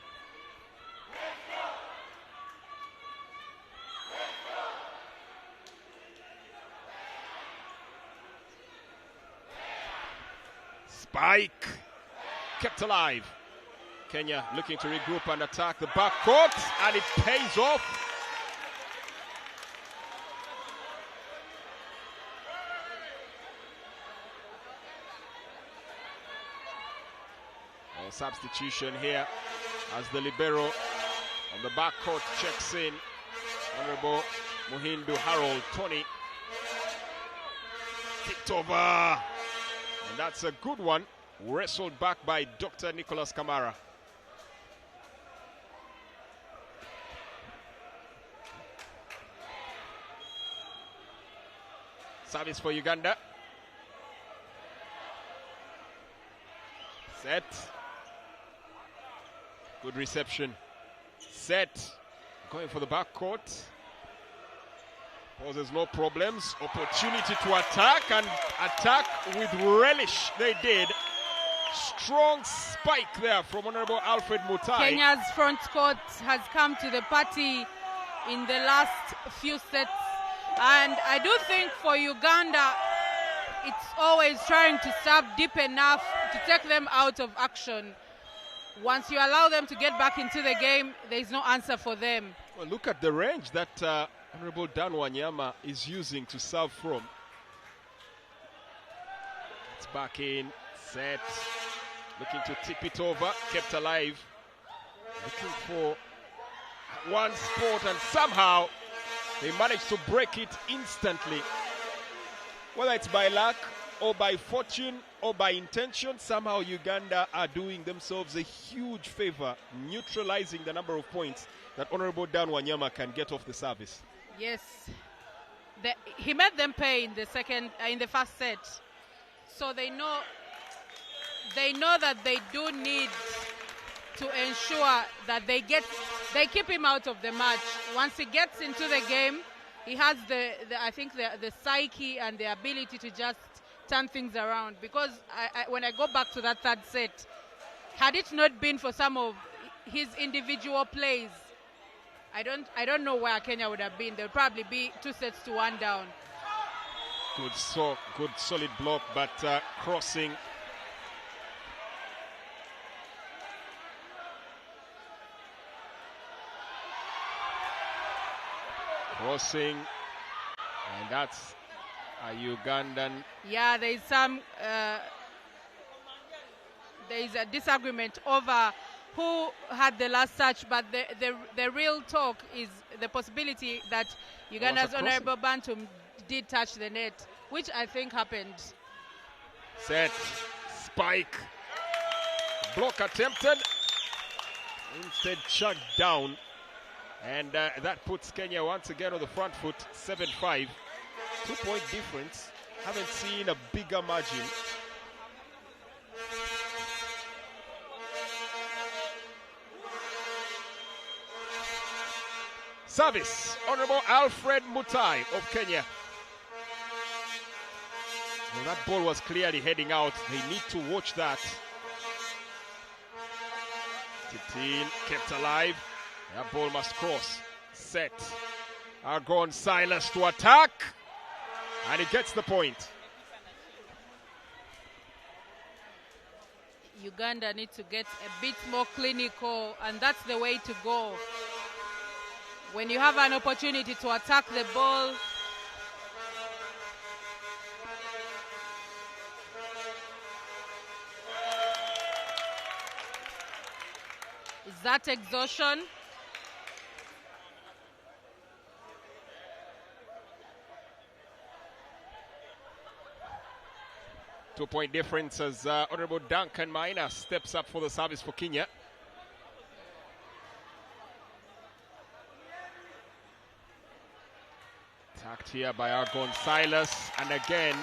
Spike kept alive. Kenya looking to regroup and attack the backcourt, and it pays off. A substitution here as the libero on the backcourt checks in. Honorable Muhindu Harold Tony. Kicked over. And that's a good one. Wrestled back by Dr. Nicholas Kamara. Service for Uganda. Set. Good reception. Set. Going for the backcourt. Poses no problems. Opportunity to attack, and attack with relish. They did. Strong spike there from Honorable Alfred Mutai. Kenya's front court has come to the party in the last few sets. And I do think for Uganda, it's always trying to serve deep enough to take them out of action. Once you allow them to get back into the game, there's no answer for them. Well, look at the range that Honorable Dan Wanyama is using to serve from. It's back in, set, looking to tip it over, kept alive. Looking for one spot, and somehow they managed to break it instantly. Whether it's by luck or by fortune or by intention, somehow Uganda are doing themselves a huge favor, neutralizing the number of points that Honorable Dan Wanyama can get off the service. Yes. He made them pay in the first set. So they know that they do need to ensure that they keep him out of the match. Once he gets into the game, he has the psyche and the ability to just turn things around. Because when I go back to that third set, had it not been for some of his individual plays, I don't know where Kenya would have been. They would probably be 2-1 down. Good solid block, but crossing. Crossing, and that's a Ugandan. Yeah, there is a disagreement over who had the last touch, but the real talk is the possibility that Uganda's Honorable Bantum did touch the net, which I think happened. Set, spike, block attempted, instead chucked down, and that puts Kenya once again on the front foot, 7-5. 2-point difference. Haven't seen a bigger margin. Service, Honorable Alfred Mutai of Kenya. Well, that ball was clearly heading out. They need to watch that. Titin kept alive. That ball must cross. Set. Argon Silas to attack. And he gets the point. Uganda needs to get a bit more clinical, and that's the way to go. When you have an opportunity to attack the ball, is that exhaustion? Two-point difference as Honorable Duncan Maina steps up for the service for Kenya. Attacked here by Argon Silas, and again,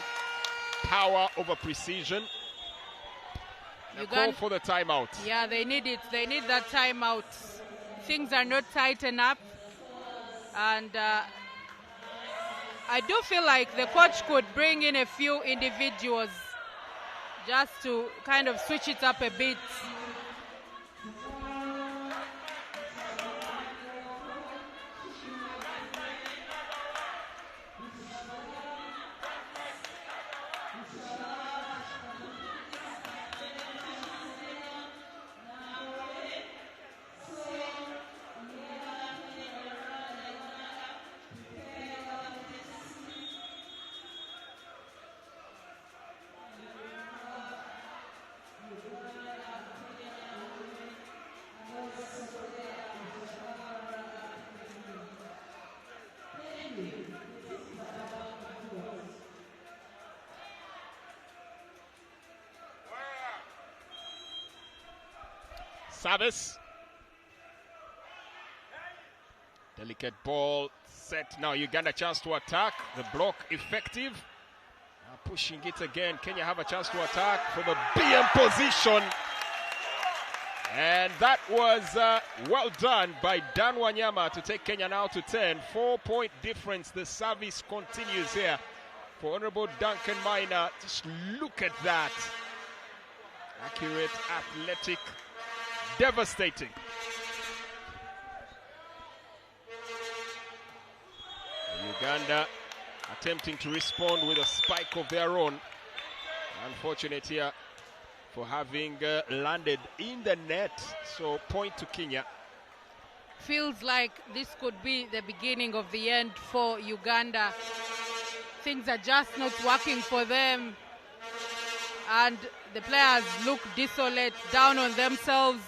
power over precision. Call for the timeout. Yeah, they need it. They need that timeout. Things are not tight enough, and I do feel like the coach could bring in a few individuals just to kind of switch it up a bit. Service. Delicate ball set. Now Uganda chance to attack. The block effective. Now pushing it again. Kenya have a chance to attack from a BM position. And that was well done by Dan Wanyama to take Kenya now to 10. 4-point difference. The service continues here for Honorable Duncan Maina. Just look at that. Accurate, athletic, devastating. Uganda attempting to respond with a spike of their own. Unfortunate here for having landed in the net. So point to Kenya. Feels like this could be the beginning of the end for Uganda. Things are just not working for them. And the players look desolate, down on themselves.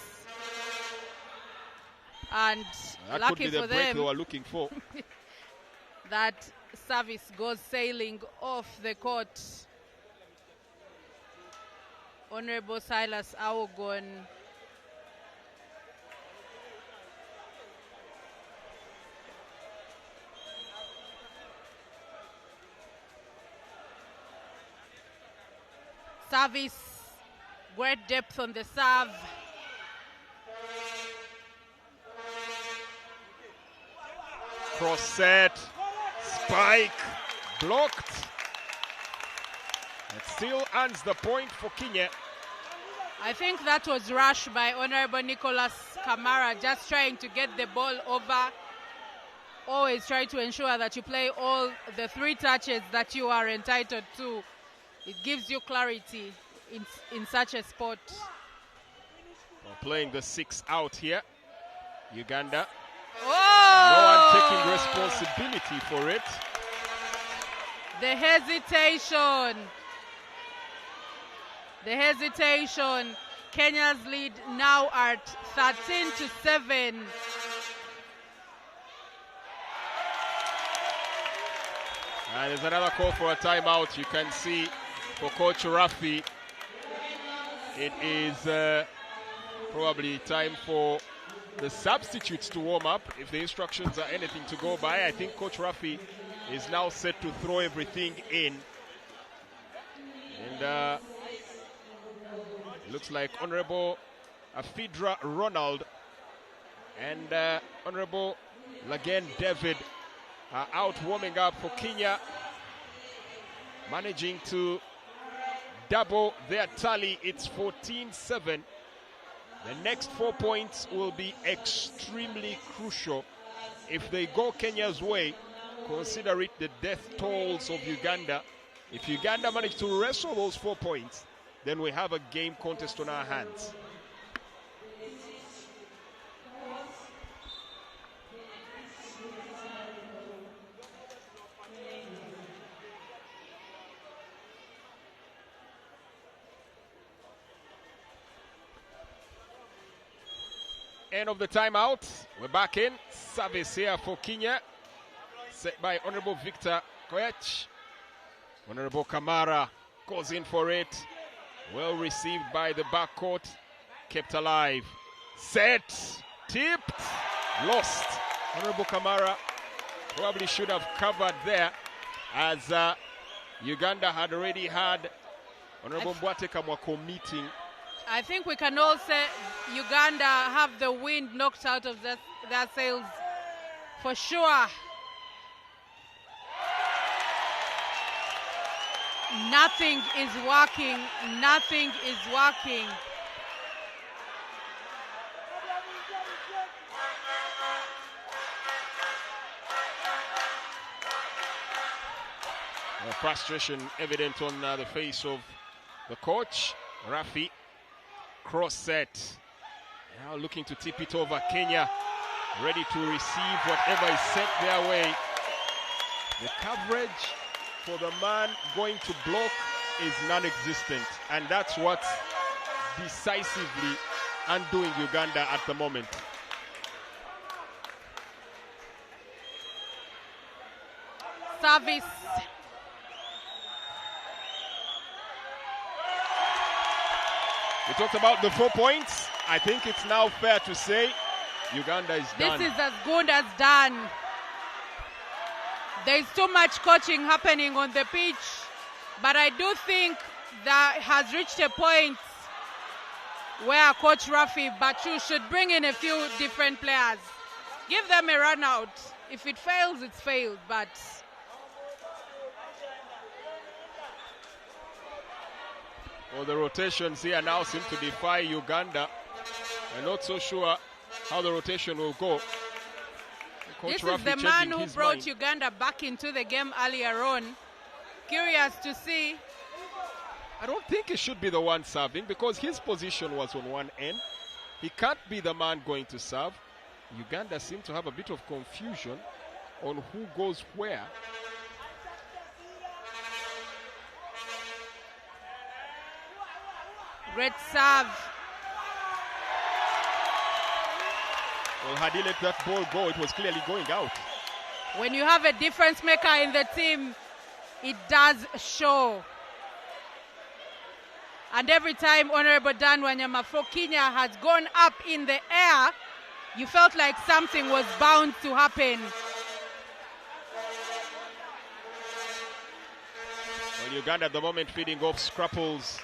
And that lucky could be the for break them they were looking for. that service goes sailing off the court. Honorable Silas Awogon. Service, great depth on the serve. Cross set, spike, blocked. It still earns the point for Kenya. I think that was rushed by Honorable Nicholas Kamara, just trying to get the ball over. Always try to ensure that you play all the 3 touches that you are entitled to. It gives you clarity in such a sport. Well, playing the 6 out here, Uganda. Oh! No one taking responsibility for it. The hesitation. The hesitation. Kenya's lead now at 13-7. And there's another call for a timeout. You can see for Coach Rafi, it is probably time for the substitutes to warm up. If the instructions are anything to go by, I think Coach Rafi is now set to throw everything in. And looks like Honorable Afidra Ronald and Honorable Lagen David are out warming up for Kenya, managing to double their tally. It's 14-7. The next 4 points will be extremely crucial. If they go Kenya's way, consider it the death tolls of Uganda. If Uganda manage to wrestle those 4 points, then we have a game contest on our hands. End of the timeout. We're back in. Service here for Kenya. Set by Honorable Victor Koech. Honorable Kamara goes in for it. Well received by the backcourt. Kept alive. Set. Tipped. Lost. Honorable Kamara probably should have covered there, as Uganda had already had Honorable Mbwate Kamwako meeting. I think we can all say Uganda have the wind knocked out of their sails for sure. Nothing is working. Nothing is working. Frustration evident on the face of the coach, Rafi. Cross set. Now looking to tip it over. Kenya ready to receive whatever is sent their way. The coverage for the man going to block is non-existent, and that's what's decisively undoing Uganda at the moment. Service. We talked about the 4 points. I think it's now fair to say Uganda is done. This is as good as done. There's too much coaching happening on the pitch, but I do think that has reached a point where Coach Rafi Bachu should bring in a few different players. Give them a run out. If it fails, it's failed, but well, the rotations here now seem to defy Uganda. I'm not so sure how the rotation will go. This is the man who brought Uganda back into the game earlier on. Curious to see. I don't think he should be the one serving, because his position was on one end. He can't be the man going to serve. Uganda seem to have a bit of confusion on who goes where. Great serve. Well, had he let that ball go, it was clearly going out. When you have a difference maker in the team, it does show. And every time Honorable Dan Wanyama for Kenya has gone up in the air, you felt like something was bound to happen. Well, Uganda at the moment feeding off scrapples,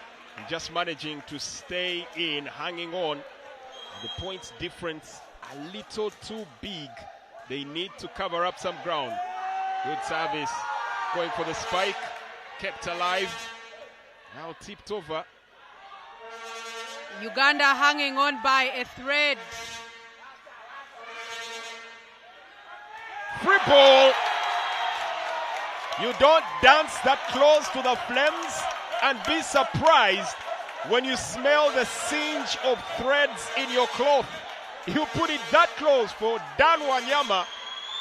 just managing to stay in, hanging on. The points difference a little too big. They need to cover up some ground. Good service, going for the spike, kept alive, now tipped over. Uganda hanging on by a thread. Free ball. You don't dance that close to the flames and be surprised when you smell the singe of threads in your cloth. You put it that close for Dan Wanyama,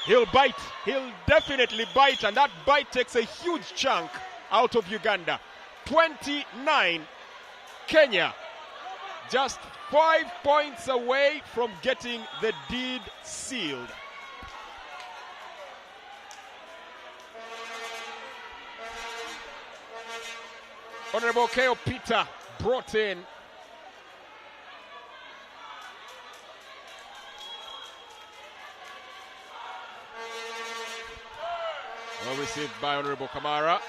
he'll bite. He'll definitely bite, and that bite takes a huge chunk out of Uganda. 29, Kenya. Just 5 points away from getting the deed sealed. Honorable K.O. Peter brought in. Well received by Honorable Kamara.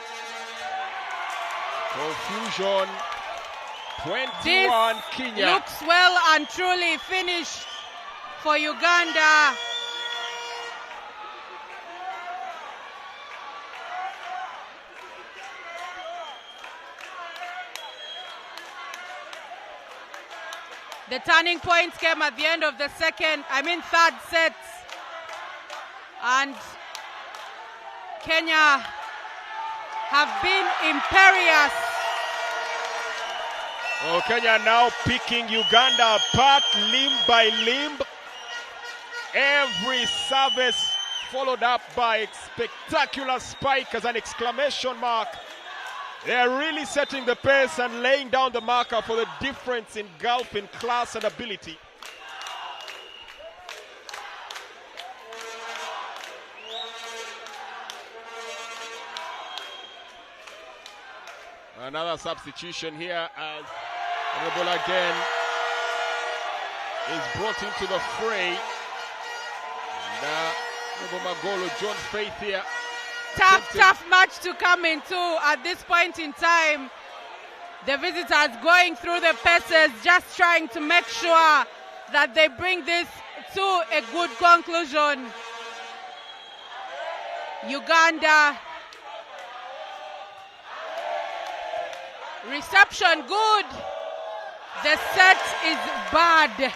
Confusion. 21 this Kenya. Looks well and truly finished for Uganda. The turning points came at the end of the third set. And Kenya have been imperious. Well, Kenya now picking Uganda apart limb by limb. Every service followed up by a spectacular spike as an exclamation mark. They're really setting the pace and laying down the marker for the difference in golf in class and ability. Another substitution here as Honorable again is brought into the fray. Honorable Magolo, John Faith here. Tough match to come into at this point in time. The visitors going through the paces, just trying to make sure that they bring this to a good conclusion. Uganda. Reception good. The set is bad.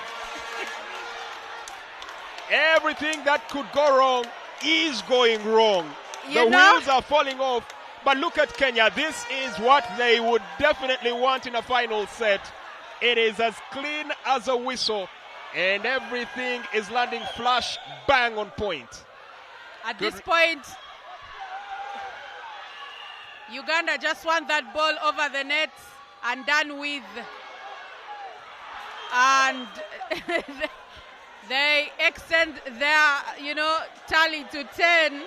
Everything that could go wrong is going wrong. The wheels are falling off. But look at Kenya. This is what they would definitely want in a final set. It is as clean as a whistle. And everything is landing flush, bang on point. At this point, Uganda just want that ball over the net and done with. And they extend their, tally to 10.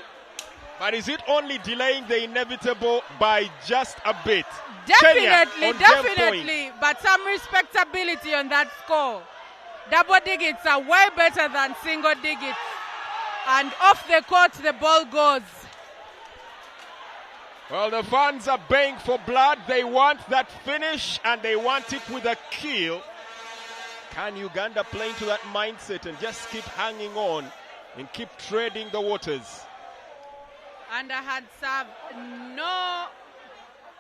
But is it only delaying the inevitable by just a bit? Definitely. But some respectability on that score. Double digits are way better than single digits. And off the court, the ball goes. Well, the fans are baying for blood. They want that finish, and they want it with a kill. Can Uganda play into that mindset and just keep hanging on and keep treading the waters? Underhand serve, no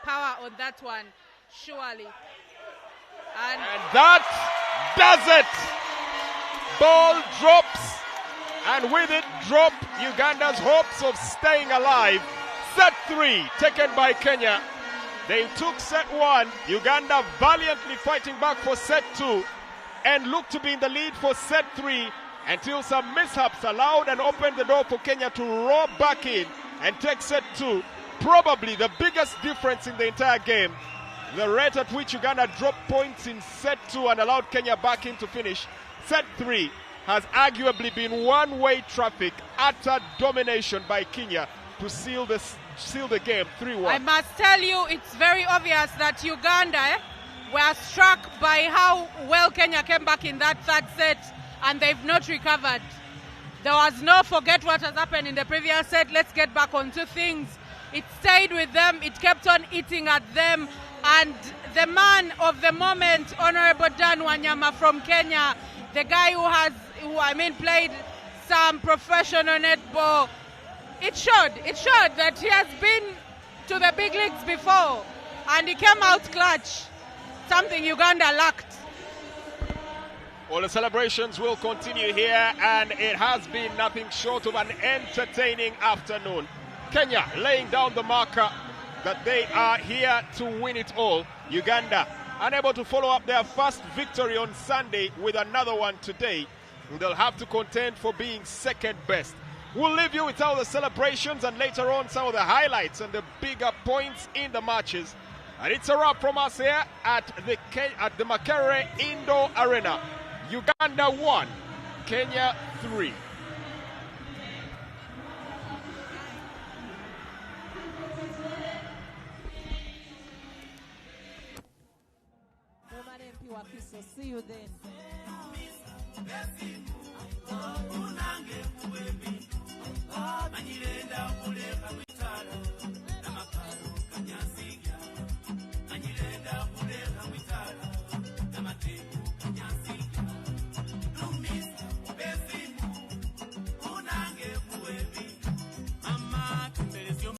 power on that one, surely. And that does it. Ball drops, and with it drop Uganda's hopes of staying alive. Set 3 taken by Kenya. They took set 1. Uganda valiantly fighting back for set 2 and looked to be in the lead for set 3 until some mishaps allowed and opened the door for Kenya to roar back in and take set 2. Probably the biggest difference in the entire game. The rate at which Uganda dropped points in set 2 and allowed Kenya back in to finish. Set 3, has arguably been one-way traffic, utter domination by Kenya to seal the game 3-1. I must tell you, it's very obvious that Uganda were struck by how well Kenya came back in that third set, and they've not recovered. There was no forget what has happened in the previous set, let's get back onto things. It stayed with them, it kept on eating at them, and the man of the moment, Honorable Dan Wanyama from Kenya, the guy who played some professional netball, it showed that he has been to the big leagues before, and he came out clutch, something Uganda lacked. Well, the celebrations will continue here, and it has been nothing short of an entertaining afternoon. Kenya laying down the marker that they are here to win it all. Uganda unable to follow up their first victory on Sunday with another one today. They'll have to contend for being second best. We'll leave you with all the celebrations and later on some of the highlights and the bigger points in the matches. And it's a wrap from us here at the Makerere Indoor Arena. Uganda 1, Kenya 3. See you then.